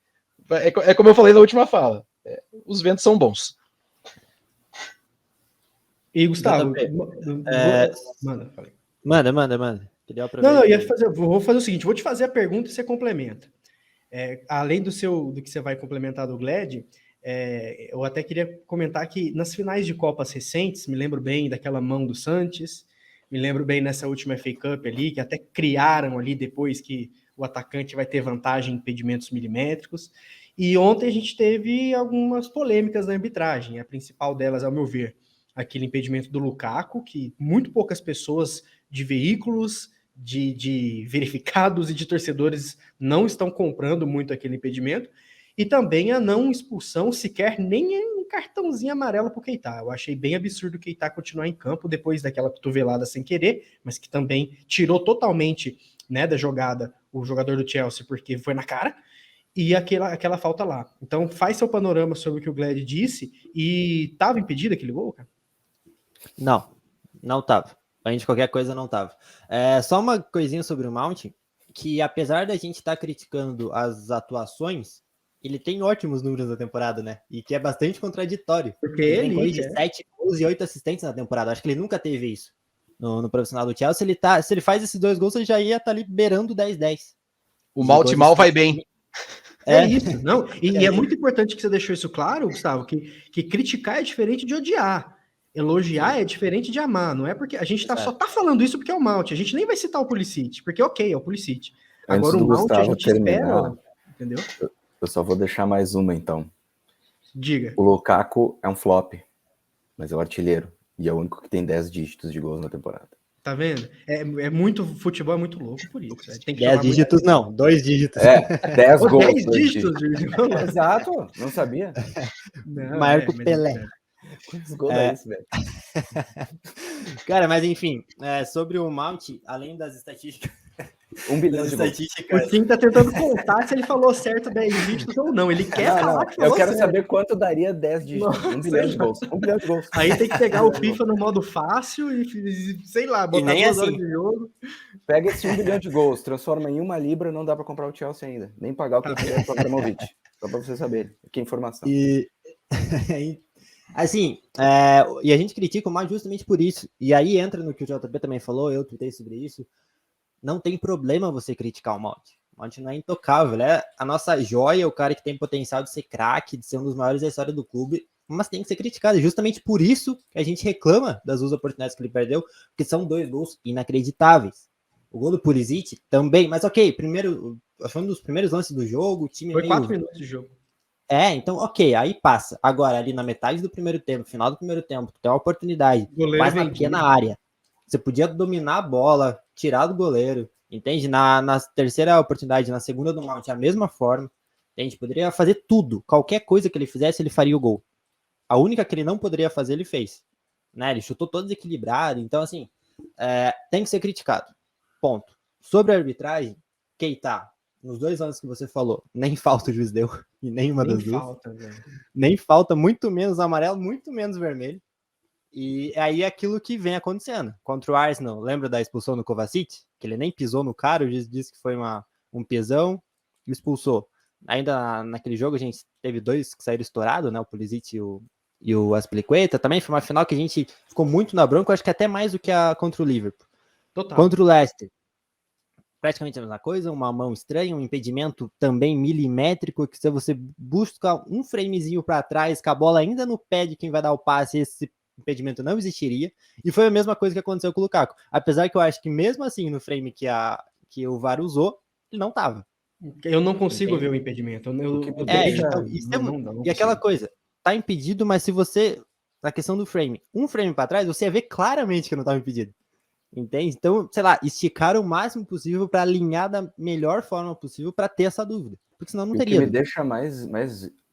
é como eu falei na última fala. Os ventos são bons. E Gustavo, manda. Não, vou fazer o seguinte, vou te fazer a pergunta e você complementa. Além do que você vai complementar do Gled, eu até queria comentar que nas finais de Copas recentes, me lembro bem daquela mão do Sanches, me lembro bem nessa última FA Cup ali, que até criaram ali depois que o atacante vai ter vantagem em impedimentos milimétricos. E ontem a gente teve algumas polêmicas na arbitragem. A principal delas, ao meu ver, aquele impedimento do Lukaku, que muito poucas pessoas de veículos, de verificados e de torcedores não estão comprando muito aquele impedimento. E também a não expulsão sequer nem um cartãozinho amarelo para o Keita. Eu achei bem absurdo o Keita continuar em campo depois daquela cotovelada sem querer, mas que também tirou totalmente, né, da jogada o jogador do Chelsea, porque foi na cara, e aquela falta lá. Então faz seu panorama sobre o que o Gled disse, e estava impedido aquele gol, cara? Não tava. Antes de qualquer coisa, não tava. Só uma coisinha sobre o Mount, que apesar da gente estar criticando as atuações, ele tem ótimos números na temporada, né? E que é bastante contraditório. Porque ele tem coisa de 7 gols e 8 assistentes na temporada. Acho que ele nunca teve isso no profissional do Chelsea. Se ele faz esses 2 gols, ele já ia estar ali beirando 10-10. O Mal vai bem. Isso, não. E é muito importante que você deixou isso claro, Gustavo, que criticar é diferente de odiar. Elogiar é diferente de amar, não é porque a gente só tá falando isso porque é o Mount, a gente nem vai citar o Pulisic, porque ok, é o Pulisic. Agora o Mount a gente espera, entendeu? Eu só vou deixar mais uma então. Diga. O Lukaku é um flop, mas é o artilheiro, e é o único que tem 10 dígitos de gols na temporada. Tá vendo? Futebol é muito louco por isso. Tem que 10 dígitos não, 2 dígitos. 10 gols. 10 dígitos. Exato, não sabia. Maior que o Pelé. Quantos gols é isso, velho? Cara, mas enfim, sobre o Mount, além das estatísticas... 1 bilhão de gols. O Tim tá tentando contar se ele falou certo 10 dígitos ou não. Ele quer falar que falou eu quero certo. saber quanto daria 10 dígitos. Não, 1 bilhão de gols. 1 bilhão de gols. Aí tem que pegar o FIFA no modo fácil e sei lá, botar nem 2 horas assim. de jogo. Pega esse 1 bilhão de gols, transforma em 1 libra, não dá pra comprar o Chelsea ainda. Nem pagar o que ele pro Abramovich. Só pra você saber. Que informação. E assim, e a gente critica o Mount justamente por isso. E aí entra no que o JP também falou, eu tuitei sobre isso. Não tem problema você criticar o Mount. O Mount não é intocável, é a nossa joia, o cara que tem potencial de ser craque, de ser um dos maiores da história do clube, mas tem que ser criticado. E justamente por isso que a gente reclama das 2 oportunidades que ele perdeu, porque são 2 gols inacreditáveis. O gol do Pulisic também, mas ok, foi um dos primeiros lances do jogo, o time Foi 4 minutos de jogo. então ok, aí passa. Agora, ali na metade do primeiro tempo, final do primeiro tempo, tem uma oportunidade, mais na pequena área. Você podia dominar a bola, tirar do goleiro, entende? Na terceira oportunidade, na segunda do Mount, a mesma forma, entende? Poderia fazer tudo. Qualquer coisa que ele fizesse, ele faria o gol. A única que ele não poderia fazer, ele fez. Né? Ele chutou todo desequilibrado. Então, assim, tem que ser criticado. Ponto. Sobre a arbitragem, Keita, nos 2 anos que você falou, nem falta o juiz deu, e nenhuma das duas. Nem falta, muito menos amarelo, muito menos vermelho. E aí é aquilo que vem acontecendo. Contra o Arsenal, lembra da expulsão do Kovacic? Que ele nem pisou no cara, o juiz disse que foi um pisão, e expulsou. Ainda naquele jogo a gente teve 2 que saíram estourados, né? O Pulisic e o Azpilicueta. Também foi uma final que a gente ficou muito na bronca, acho que até mais do que a contra o Liverpool. Total. Contra o Leicester, praticamente a mesma coisa, uma mão estranha, um impedimento também milimétrico, que se você busca um framezinho para trás, com a bola ainda no pé de quem vai dar o passe, esse impedimento não existiria, e foi a mesma coisa que aconteceu com o Lukaku, apesar que eu acho que mesmo assim no frame que o VAR usou, ele não tava. Eu não consigo ver o impedimento. E aquela coisa, tá impedido, mas se você, na questão do frame, um frame para trás, você ia ver claramente que não tava impedido. Entende? Então, sei lá, esticar o máximo possível para alinhar da melhor forma possível para ter essa dúvida, porque senão não teria. O que me deixa mais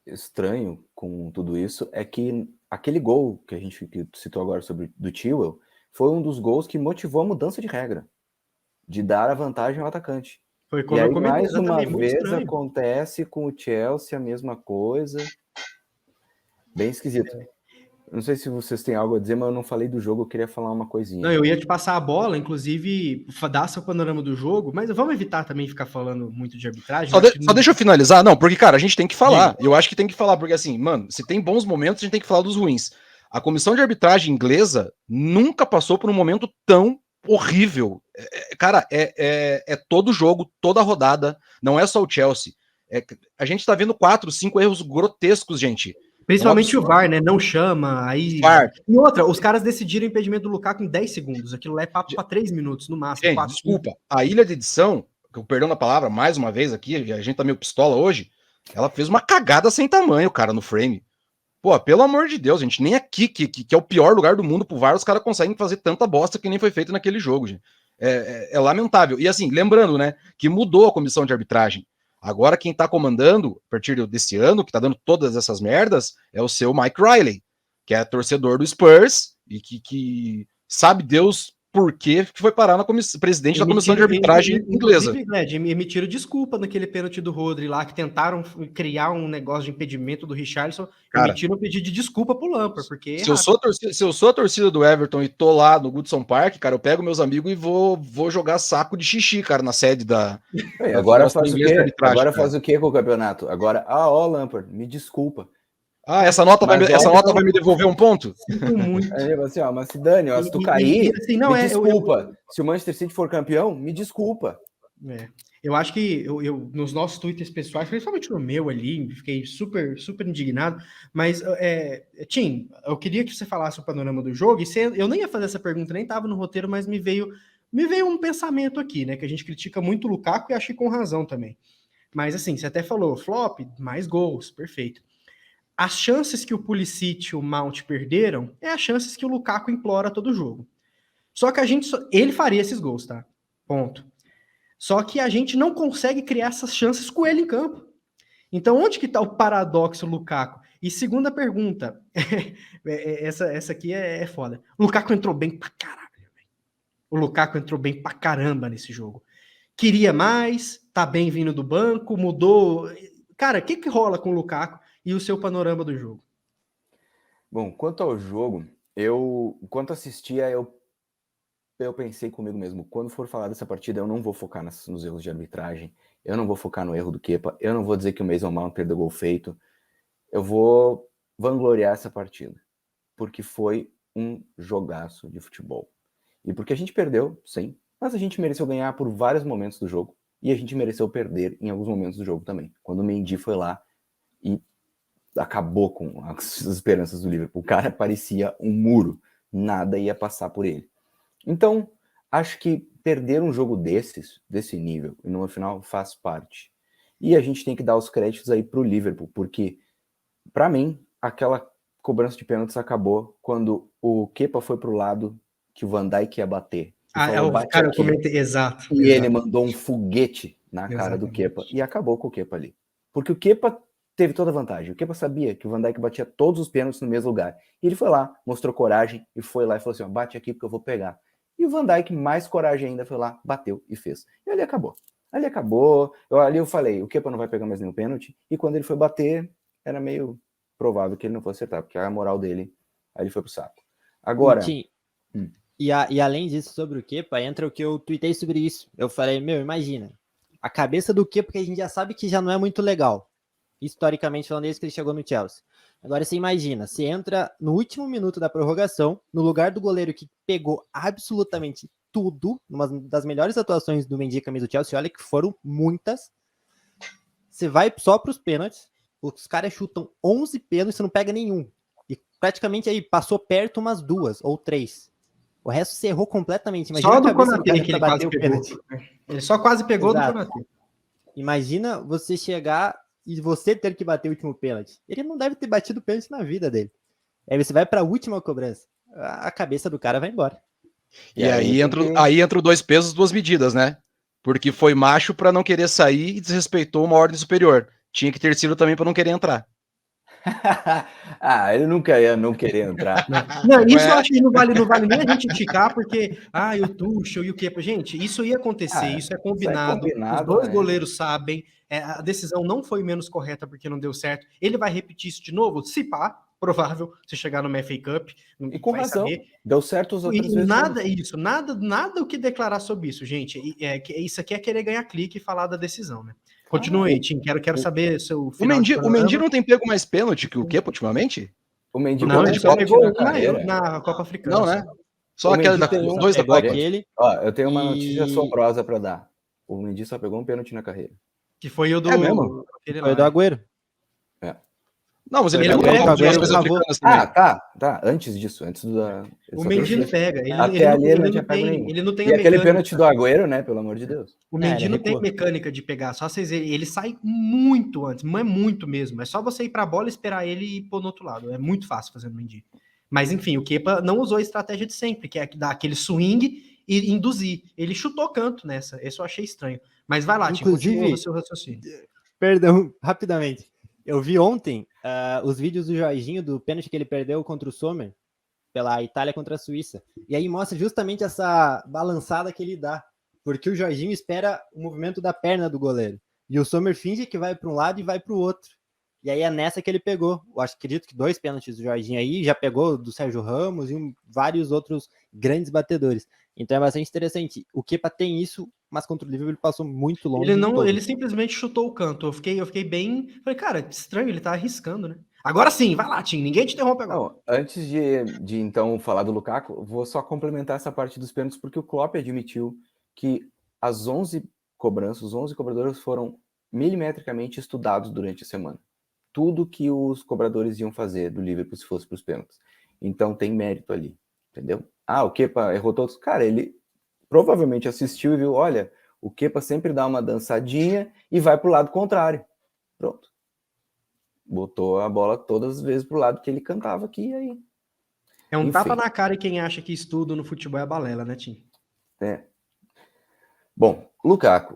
estranho com tudo isso é que aquele gol que a gente citou agora sobre do Chilwell foi um dos gols que motivou a mudança de regra, de dar a vantagem ao atacante. Foi como e aí, eu comentei, mais uma vez acontece com o Chelsea a mesma coisa. Bem esquisito. Não sei se vocês têm algo a dizer, mas eu não falei do jogo, eu queria falar uma coisinha. Não, eu ia te passar a bola, inclusive, dar seu panorama do jogo, mas vamos evitar também ficar falando muito de arbitragem. Só deixa eu finalizar, não, porque, cara, a gente tem que falar. Eu acho que tem que falar, porque assim, mano, se tem bons momentos, a gente tem que falar dos ruins. A comissão de arbitragem inglesa nunca passou por um momento tão horrível. Cara, é todo jogo, toda rodada, não é só o Chelsea. A gente tá vendo 4, 5 erros grotescos, gente. Principalmente o VAR, né? Não chama, aí... VAR. E outra, os caras decidiram o impedimento do Lukaku em 10 segundos. Aquilo lá é papo para 3 minutos, no máximo. Gente, 4, desculpa. A ilha de edição, que eu perdão na palavra, mais uma vez aqui, a gente tá meio pistola hoje, ela fez uma cagada sem tamanho, cara, no frame. Pô, pelo amor de Deus, gente, nem aqui, que é o pior lugar do mundo pro VAR, os caras conseguem fazer tanta bosta que nem foi feito naquele jogo, gente. É lamentável. E assim, lembrando, né, que mudou a comissão de arbitragem. Agora quem tá comandando, a partir desse ano, que tá dando todas essas merdas, é o seu Mike Riley, que é torcedor do Spurs e que sabe Deus por que foi parar na presidente da comissão de arbitragem inglesa. Emitiram desculpa naquele pênalti do Rodri lá, que tentaram criar um negócio de impedimento do Richarlison, emitiram um pedido de desculpa pro Lampard, porque... Se eu sou a torcida do Everton e tô lá no Goodson Park, cara, eu pego meus amigos e vou jogar saco de xixi, cara, na sede da... Agora faz o quê? Agora faz o quê com o campeonato? Agora, Lampard, me desculpa. Essa nota vai me devolver um ponto? Sinto muito. Assim, mas se dane, se tu cair, assim, não, me desculpa. Se o Manchester City for campeão, me desculpa. Eu acho que eu nos nossos twitters pessoais, principalmente no meu ali, fiquei super, super indignado, mas, Tim, eu queria que você falasse o panorama do jogo, e eu nem ia fazer essa pergunta, nem estava no roteiro, mas me veio um pensamento aqui, né, que a gente critica muito o Lukaku e acho que com razão também. Mas assim, você até falou, flop, mais gols, perfeito. As chances que o Pulisic e o Mount perderam é as chances que o Lukaku implora todo jogo. Só que ele faria esses gols, tá? Ponto. Só que a gente não consegue criar essas chances com ele em campo. Então, onde que tá o paradoxo, Lukaku? E segunda pergunta, essa aqui é foda. O Lukaku entrou bem pra caralho. O Lukaku entrou bem pra caramba nesse jogo. Queria mais, tá bem vindo do banco, mudou. Cara, o que rola com o Lukaku e o seu panorama do jogo? Bom, quanto ao jogo, enquanto assistia, eu pensei comigo mesmo, quando for falar dessa partida, eu não vou focar nos erros de arbitragem, eu não vou focar no erro do Kepa, eu não vou dizer que o Mason Mount perdeu gol feito, eu vou vangloriar essa partida, porque foi um jogaço de futebol. E porque a gente perdeu, sim, mas a gente mereceu ganhar por vários momentos do jogo, e a gente mereceu perder em alguns momentos do jogo também. Quando o Mendy foi lá e acabou com as esperanças do Liverpool, o cara parecia um muro, nada ia passar por ele. Então, acho que perder um jogo desse nível, e no final faz parte. E a gente tem que dar os créditos aí pro Liverpool, porque, para mim, aquela cobrança de pênaltis acabou quando o Kepa foi pro lado que o Van Dijk ia bater. Cara, eu comentei, exato. E ele mandou um foguete na cara do Kepa e acabou com o Kepa ali. Porque o Kepa teve toda a vantagem. O Kepa sabia que o Van Dijk batia todos os pênaltis no mesmo lugar. E ele foi lá, mostrou coragem e foi lá e falou assim, ó, bate aqui porque eu vou pegar. E o Van Dijk, mais coragem ainda, foi lá, bateu e fez. E ali acabou. Ali eu falei, o Kepa não vai pegar mais nenhum pênalti. E quando ele foi bater, era meio provável que ele não fosse acertar, porque a moral dele, aí ele foi pro saco. Agora... E além disso, sobre o Kepa, entra o que eu tuitei sobre isso. Eu falei, imagina, a cabeça do Kepa, que a gente já sabe que já não é muito legal. Historicamente falando, desde que ele chegou no Chelsea. Agora você imagina, você entra no último minuto da prorrogação, no lugar do goleiro que pegou absolutamente tudo, uma das melhores atuações do Mendy camisa do Chelsea, olha que foram muitas. Você vai só para os pênaltis, os caras chutam 11 pênaltis, você não pega nenhum. E praticamente aí passou perto umas 2 ou 3. O resto você errou completamente. Imagina só do Konaté que ele quase pegou. Ele só quase pegou. Exato. Do Konaté. Imagina você chegar e você ter que bater o último pênalti. Ele não deve ter batido pênalti na vida dele. Aí você vai para a última cobrança. A cabeça do cara vai embora. E aí entra 2 pesos, 2 medidas, né? Porque foi macho para não querer sair e desrespeitou uma ordem superior. Tinha que ter sido também para não querer entrar. Ele nunca ia não querer entrar. Não, isso eu acho que não vale nem a gente criticar, porque o Tuchel e o Kepa. Gente, isso ia acontecer, isso é combinado. Os dois goleiros sabem. A decisão não foi menos correta porque não deu certo. Ele vai repetir isso de novo? Se pá, provável, se chegar no FA Cup. E com razão. Saber. Deu certo os outros vezes. Nada o que declarar sobre isso, gente. Isso aqui é querer ganhar clique e falar da decisão, né? Continua aí, Tim. Quero saber seu final. O Mendy não tem pego mais pênalti que o Kepa ultimamente? O Mendy ele só pegou na Copa Africana. Não, né? Só aquele dois da Copa. Eu tenho uma notícia assombrosa para dar. O Mendy só pegou um pênalti na carreira. Que foi o do... Foi o do Agüero. Não, mas ele tá. Antes disso, o Mendy não pega. Ele não tem e aquele pênalti do Agüero, né? Pelo amor de Deus. O Mendy não tem mecânica de pegar. Só vocês verem. Ele sai muito antes. Não é muito mesmo. É só você ir pra bola, esperar ele e pôr no outro lado. É muito fácil fazer no Mendy. Mas enfim, o Kepa não usou a estratégia de sempre, que é dar aquele swing e induzir. Ele chutou canto nessa. Isso eu achei estranho. Mas vai lá, Tim, continua o seu raciocínio. Perdão, rapidamente. Eu vi ontem os vídeos do Jorginho, do pênalti que ele perdeu contra o Sommer, pela Itália contra a Suíça. E aí mostra justamente essa balançada que ele dá. Porque o Jorginho espera o movimento da perna do goleiro. E o Sommer finge que vai para um lado e vai para o outro. E aí é nessa que ele pegou. Eu acredito que 2 pênaltis do Jorginho aí, já pegou do Sérgio Ramos e vários outros grandes batedores. Então é bastante interessante. O Kepa tem isso, mas contra o Liverpool ele passou muito longe. Ele simplesmente chutou o canto. Eu fiquei bem... Falei, cara, estranho, ele tá arriscando, né? Agora sim, vai lá, Tim, ninguém te interrompe agora. Não, antes de então falar do Lukaku, vou só complementar essa parte dos pênaltis, porque o Klopp admitiu que as 11 cobranças, os 11 cobradores foram milimetricamente estudados durante a semana. Tudo que os cobradores iam fazer do Liverpool se fosse para os pênaltis. Então tem mérito ali, entendeu? O Kepa errou todos. Cara, ele provavelmente assistiu e viu, olha, o Kepa sempre dá uma dançadinha e vai pro lado contrário. Pronto. Botou a bola todas as vezes pro lado que ele cantava aqui e aí. É um tapa na cara e quem acha que estudo no futebol é balela, né, Tim? Bom, o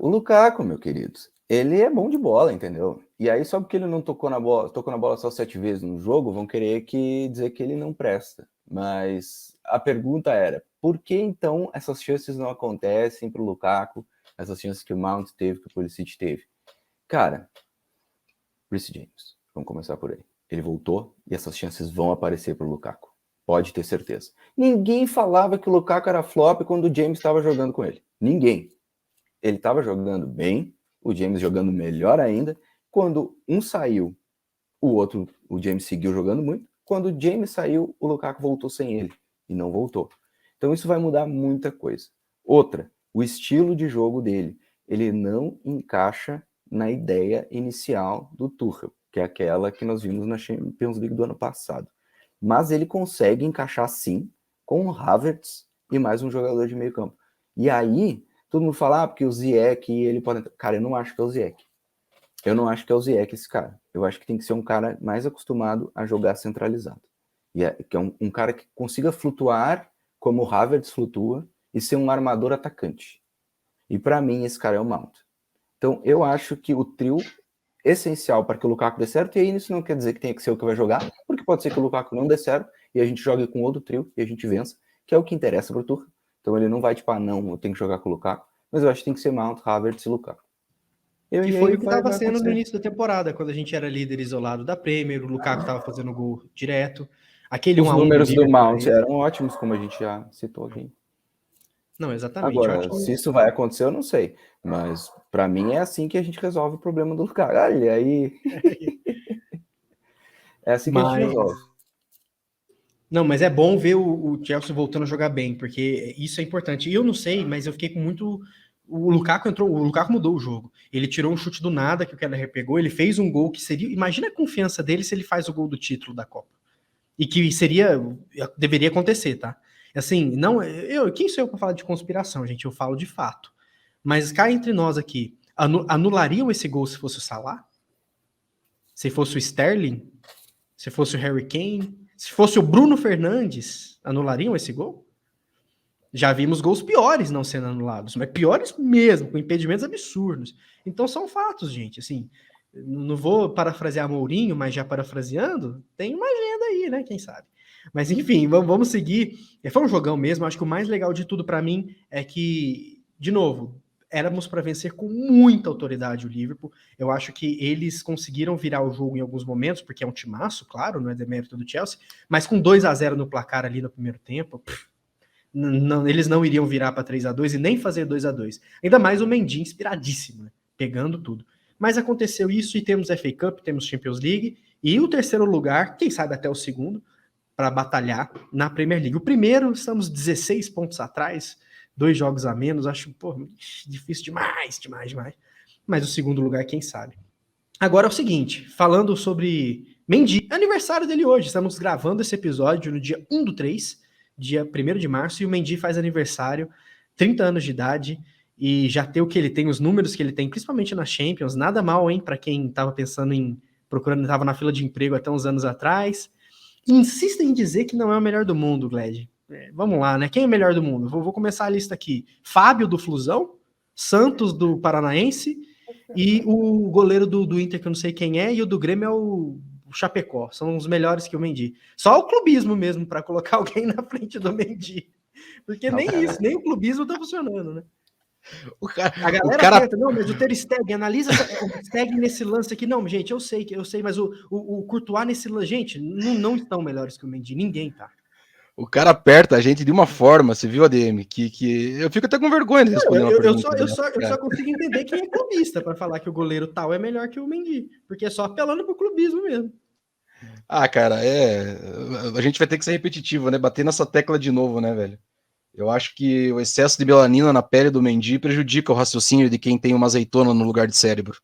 Lukaku, meu queridos, ele é bom de bola, entendeu? E aí, só porque ele não tocou na bola só 7 vezes no jogo, vão querer dizer que ele não presta. Mas a pergunta era, por que então essas chances não acontecem para o Lukaku, essas chances que o Mount teve, que o Pulisic teve? Cara, Reece James, vamos começar por aí. Ele voltou e essas chances vão aparecer para o Lukaku. Pode ter certeza. Ninguém falava que o Lukaku era flop quando o James estava jogando com ele. Ninguém. Ele estava jogando bem, o James jogando melhor ainda. Quando um saiu, o James seguiu jogando muito. Quando o James saiu, o Lukaku voltou sem ele. E não voltou. Então isso vai mudar muita coisa. Outra, o estilo de jogo dele. Ele não encaixa na ideia inicial do Tuchel, que é aquela que nós vimos na Champions League do ano passado. Mas ele consegue encaixar sim com o Havertz e mais um jogador de meio campo. E aí, todo mundo fala, porque o Ziyech, ele pode... Cara, eu não acho que é o Ziyech. Eu não acho que é o Ziyech esse cara. Eu acho que tem que ser um cara mais acostumado a jogar centralizado. Que é um cara que consiga flutuar como o Havertz flutua e ser um armador atacante. E para mim, esse cara é o Mount. Então, eu acho que o trio essencial para que o Lukaku dê certo, e aí isso não quer dizer que tenha que ser o que vai jogar, porque pode ser que o Lukaku não dê certo e a gente jogue com outro trio e a gente vença, que é o que interessa para o Tuchel. Então ele não vai não, eu tenho que jogar com o Lukaku, mas eu acho que tem que ser Mount, Havertz e Lukaku. Que foi o que estava sendo no início da temporada, quando a gente era líder isolado da Premier, o Lukaku estava fazendo gol direto. Aquele Os 1-1 números do Mount eram ótimos, como a gente já citou aqui. Não, exatamente. Agora, se isso vai acontecer, eu não sei. Mas, para mim, é assim que a gente resolve o problema do Lukaku. Olha aí. É assim que a gente resolve. Não, mas é bom ver o Chelsea voltando a jogar bem, porque isso é importante. E eu não sei, mas eu fiquei com muito... O Lukaku mudou o jogo. Ele tirou um chute do nada, que o Kelleher pegou, ele fez um gol que seria... Imagina a confiança dele se ele faz o gol do título da Copa. E que deveria acontecer, tá? Assim, não, quem sou eu para falar de conspiração, gente? Eu falo de fato. Mas cá entre nós aqui, anulariam esse gol se fosse o Salah? Se fosse o Sterling? Se fosse o Harry Kane? Se fosse o Bruno Fernandes, anulariam esse gol? Já vimos gols piores não sendo anulados, mas piores mesmo, com impedimentos absurdos. Então são fatos, gente. Assim, não vou parafrasear Mourinho, mas já parafraseando, tem uma agenda aí, né? Quem sabe? Mas enfim, vamos seguir. Foi um jogão mesmo. Acho que o mais legal de tudo para mim é que, de novo, éramos para vencer com muita autoridade o Liverpool. Eu acho que eles conseguiram virar o jogo em alguns momentos, porque é um timaço, claro, não é demérito do Chelsea, mas com 2-0 no placar ali no primeiro tempo, eles não iriam virar para 3-2 e nem fazer 2-2. Ainda mais o Mendy inspiradíssimo, né? Pegando tudo. Mas aconteceu isso e temos FA Cup, temos Champions League e o terceiro lugar, quem sabe até o segundo, para batalhar na Premier League. O primeiro, estamos 16 pontos atrás, 2 jogos a menos, acho difícil demais. Mas o segundo lugar, quem sabe. Agora é o seguinte, falando sobre Mendy, aniversário dele hoje, estamos gravando esse episódio no dia 1/3, dia 1º de março, e o Mendy faz aniversário, 30 anos de idade, e já tem o que ele tem, os números que ele tem, principalmente na Champions, nada mal, hein, para quem estava pensando estava na fila de emprego até uns anos atrás. Insistem em dizer que não é o melhor do mundo, Gled. Vamos lá, né? Quem é o melhor do mundo? Vou começar a lista aqui. Fábio, do Flusão, Santos, do Paranaense, e o goleiro do Inter, que eu não sei quem é, e o do Grêmio é o Chapecó. São os melhores que o Mendy. Só o clubismo mesmo, para colocar alguém na frente do Mendy. Porque nem o clubismo tá funcionando, né? A galera tenta, não, mas o Ter Stegen, analisa o Stegen nesse lance aqui. Não, gente, eu sei, mas o Courtois nesse lance, gente, não estão melhores que o Mendy, ninguém tá. O cara aperta a gente de uma forma, você viu, ADM, que eu fico até com vergonha de responder uma pergunta. Eu só consigo entender quem é clubista para falar que o goleiro tal é melhor que o Mendy, porque é só apelando pro clubismo mesmo. Ah, cara, a gente vai ter que ser repetitivo, né? Bater nessa tecla de novo, né, velho? Eu acho que o excesso de melanina na pele do Mendy prejudica o raciocínio de quem tem uma azeitona no lugar de cérebro.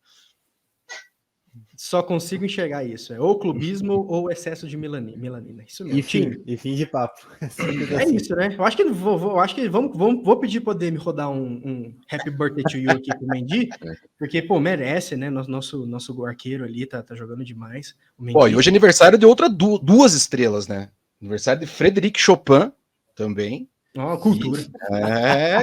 Só consigo enxergar isso. É ou clubismo ou excesso de melanina. Isso mesmo. E fim de papo. É isso, né? Eu acho que vou pedir para poder me rodar um Happy Birthday to You aqui pro Mendy, porque, pô, merece, né? Nosso arqueiro ali tá jogando demais. Pô, e hoje é aniversário de duas estrelas, né? Aniversário de Frederic Chopin também. Ó, cultura.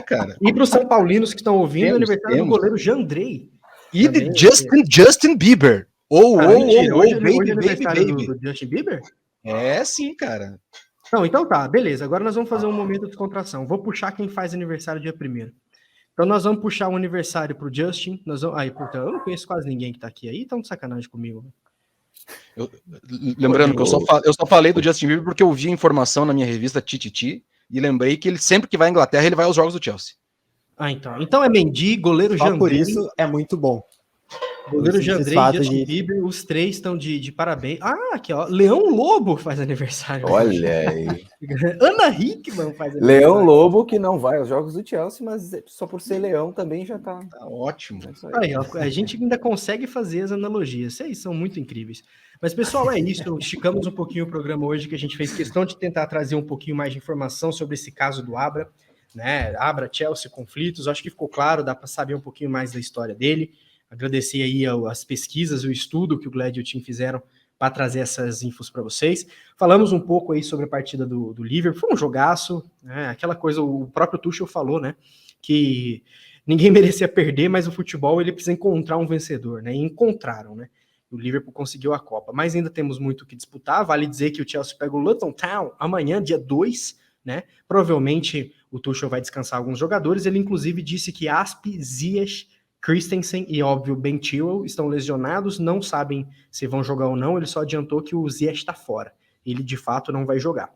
Cara. E para os São Paulinos que estão ouvindo, aniversário do goleiro Jandrei. E Também, de Justin Bieber. Mentira, hoje é baby, aniversário baby. do Justin Bieber? É sim, cara. Não, então tá, beleza. Agora nós vamos fazer um momento de descontração. Vou puxar quem faz aniversário dia 1º. Então nós vamos puxar um aniversário pro Justin. Puta, eu não conheço quase ninguém que tá aqui aí, tão de sacanagem comigo. Lembrando que eu só falei do Justin Bieber porque eu vi a informação na minha revista Tititi e lembrei que ele sempre que vai à Inglaterra, ele vai aos jogos do Chelsea. Então. Então é Mendy, goleiro Só Jandrei. por isso é muito bom. Goleiro Esse Jandrei, fato Justin Bieber, os três estão de parabéns. Ah, aqui ó, Leão Lobo faz aniversário. Olha aí. Ana Hickman faz aniversário. Leão Lobo, que não vai aos jogos do Chelsea, mas só por ser leão também já tá. Tá ótimo. É isso aí. Aí, ó, a gente ainda consegue fazer as analogias. Vocês são muito incríveis. Mas, pessoal, é isso. Esticamos um pouquinho o programa hoje, que a gente fez questão de tentar trazer um pouquinho mais de informação sobre esse caso do Abra, né? Abra, Chelsea, conflitos. Acho que ficou claro, dá para saber um pouquinho mais da história dele. Agradecer aí as pesquisas, o estudo que o Glad e o Tim fizeram para trazer essas infos para vocês. Falamos um pouco aí sobre a partida do Liverpool. Foi um jogaço, né? Aquela coisa, o próprio Tuchel falou, né? Que ninguém merecia perder, mas o futebol ele precisa encontrar um vencedor, né? E encontraram, né? O Liverpool conseguiu a Copa, mas ainda temos muito o que disputar. Vale dizer que o Chelsea pega o Luton Town amanhã, dia 2, né? Provavelmente o Tuchel vai descansar alguns jogadores. Ele inclusive disse que Aspi, Ziyech, Christensen e, óbvio, Ben Chilwell estão lesionados, não sabem se vão jogar ou não. Ele só adiantou que o Ziyech está fora. Ele, de fato, não vai jogar.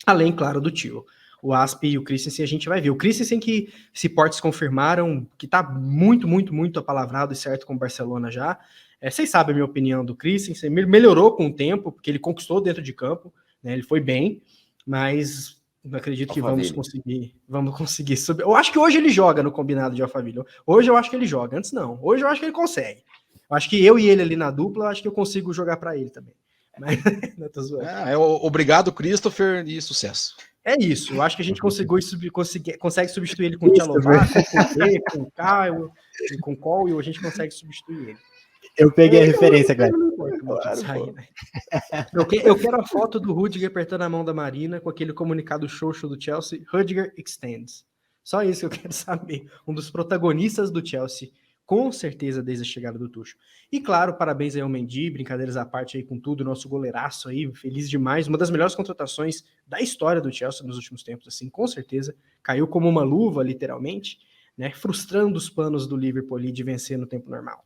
Além, claro, do Chilwell. O Aspi e o Christensen a gente vai ver. O Christensen que se portes confirmaram, que tá muito, muito, muito apalavrado e certo com o Barcelona já. Vocês sabem a minha opinião do Christensen. Melhorou com o tempo, porque ele conquistou dentro de campo, né? Ele foi bem, mas não acredito que vamos conseguir subir. Eu acho que hoje ele joga no combinado de Alphaville. Hoje eu acho que ele joga, antes não. Hoje eu acho que ele consegue. Eu acho que eu e ele ali na dupla, eu acho que eu consigo jogar para ele também. Mas não tô zoando. Obrigado, Christopher, e sucesso. É isso, eu acho que a gente consegue substituir ele com o Tchalobá, com o Kudê, com o Caio, com o Cole, a gente consegue substituir ele. Eu peguei a referência, Glad. Eu quero a foto do Rudiger apertando a mão da Marina com aquele comunicado xoxo do Chelsea, Rudiger extends. Só isso que eu quero saber. Um dos protagonistas do Chelsea, com certeza, desde a chegada do Tuchel. E claro, parabéns aí ao Mendy, brincadeiras à parte aí com tudo, nosso goleiraço aí, feliz demais. Uma das melhores contratações da história do Chelsea nos últimos tempos, assim, com certeza. Caiu como uma luva, literalmente, né? Frustrando os planos do Liverpool ali de vencer no tempo normal.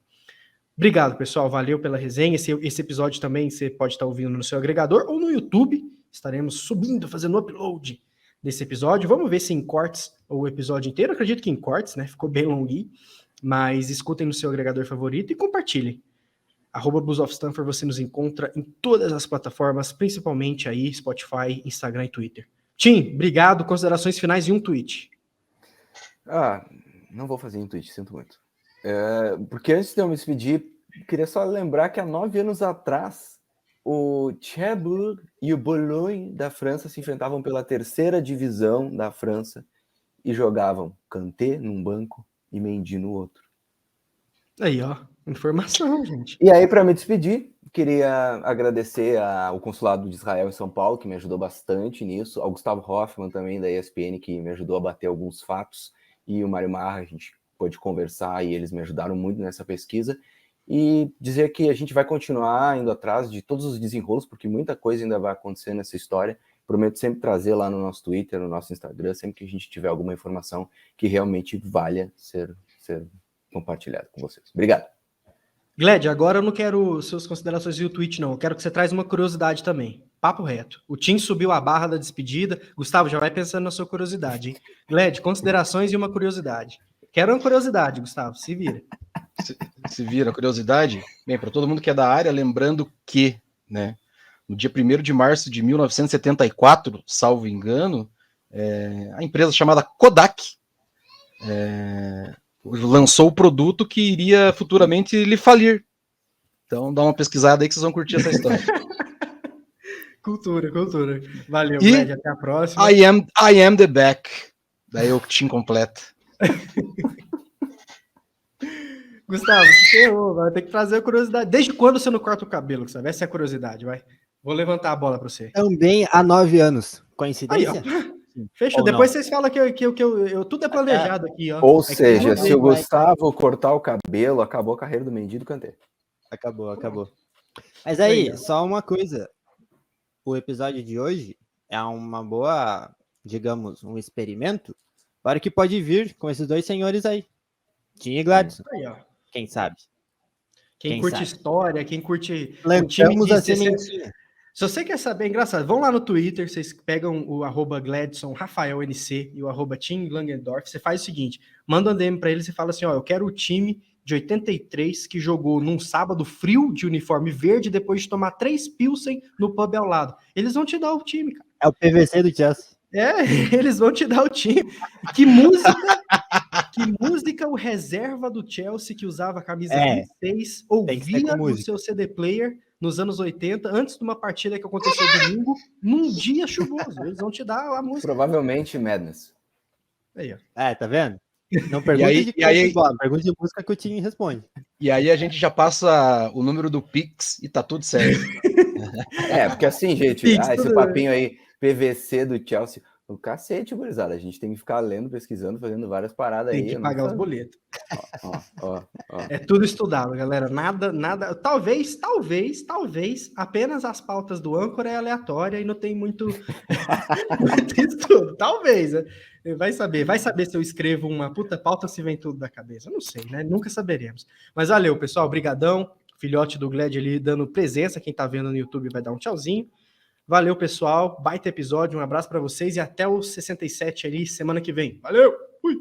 Obrigado, pessoal. Valeu pela resenha. Esse episódio também você pode estar ouvindo no seu agregador ou no YouTube. Estaremos subindo, fazendo upload desse episódio. Vamos ver se em cortes o episódio inteiro. Acredito que em cortes, né? Ficou bem longuinho. Mas escutem no seu agregador favorito e compartilhem. @BluesOfStanford você nos encontra em todas as plataformas, principalmente aí Spotify, Instagram e Twitter. Tim, obrigado. Considerações finais e um tweet. Não vou fazer um tweet, sinto muito. Porque antes de eu me despedir, queria só lembrar que há 9 anos atrás, o Cherbourg e o Boulogne da França se enfrentavam pela 3ª divisão da França e jogavam Kanté num banco e Mendy no outro. Aí, ó, informação, gente. E aí, para me despedir, queria agradecer ao Consulado de Israel em São Paulo, que me ajudou bastante nisso, ao Gustavo Hoffmann também, da ESPN, que me ajudou a bater alguns fatos, e o Mário Marra, a gente pôde conversar e eles me ajudaram muito nessa pesquisa, e dizer que a gente vai continuar indo atrás de todos os desenrolos, porque muita coisa ainda vai acontecer nessa história. Prometo sempre trazer lá no nosso Twitter, no nosso Instagram, sempre que a gente tiver alguma informação que realmente valha ser compartilhada com vocês. Obrigado. Gled, agora eu não quero suas considerações e o tweet, não. Eu quero que você traz uma curiosidade também. Papo reto. O Tim subiu a barra da despedida. Gustavo, já vai pensando na sua curiosidade, hein? Gled, considerações e uma curiosidade. Quero uma curiosidade, Gustavo. Se vira. Se vira, curiosidade? Bem, para todo mundo que é da área, lembrando que, né, no dia 1º de março de 1974, salvo engano, a empresa chamada Kodak lançou o produto que iria futuramente lhe falir. Então dá uma pesquisada aí que vocês vão curtir essa história. Cultura. Valeu, Gled, até a próxima. I am the back. Daí eu te incompleto. Gustavo, você errou, vai ter que trazer a curiosidade. Desde quando você não corta o cabelo, Gustavo? Essa é a curiosidade, vai. Vou levantar a bola para você. Também há 9 anos. Coincidência? Aí, Fechou. Ou Depois não. vocês falam que eu tudo é planejado aqui, ó. Ou É que seja, eu se o mandei. Gustavo cortar o cabelo, acabou a carreira do Mendy e do Kanté. Acabou. Mas Aí, aí, ó. só uma coisa. O episódio de hoje é uma boa, digamos, um experimento para o que pode vir com esses dois senhores aí. Tim e Gladson, Aí, ó. quem sabe? Quem Quem curte sabe? história, quem curte o time Plantamos de a 60... sementinha. Se você quer saber, engraçado, vão lá no Twitter, vocês pegam o @Gladson Rafael NC e o @Tim Langendorf, você faz o seguinte, manda um DM pra eles e fala assim, ó, eu quero o time de 83 que jogou num sábado frio de uniforme verde depois de tomar 3 Pilsen no pub ao lado. Eles vão te dar o time, cara. É o PVC do Chelsea. É, eles vão te dar o time. Que música o reserva do Chelsea que usava a camisa 26 tem que ser com ouvia no música. seu CD player nos anos 80, antes de uma partida que aconteceu domingo, num dia chuvoso. Eles vão te dar a música. Provavelmente Madness. Aí, ó. Tá vendo? Não pergunta aí- de e aí- futebol, pergunta de música que o Tim responde. E aí a gente já passa o número do Pix e tá tudo certo. Porque assim, gente, Pix, esse tudo papinho aí, PVC do Chelsea, o cacete, gurizada. A gente tem que ficar lendo, pesquisando, fazendo várias paradas Tem aí. que eu pagar não os faz- boletos. Ó. É tudo estudado, galera. Nada. Talvez, apenas as pautas do âncora é aleatória e não tem muito, muito estudo. Talvez, né? Vai saber se eu escrevo uma puta pauta se vem tudo da cabeça. Eu não sei, né? Nunca saberemos. Mas valeu, pessoal. Brigadão. Filhote do Glad ali dando presença. Quem tá vendo no YouTube vai dar um tchauzinho. Valeu, pessoal. Baita episódio. Um abraço pra vocês e até o 67 ali semana que vem. Valeu! Fui!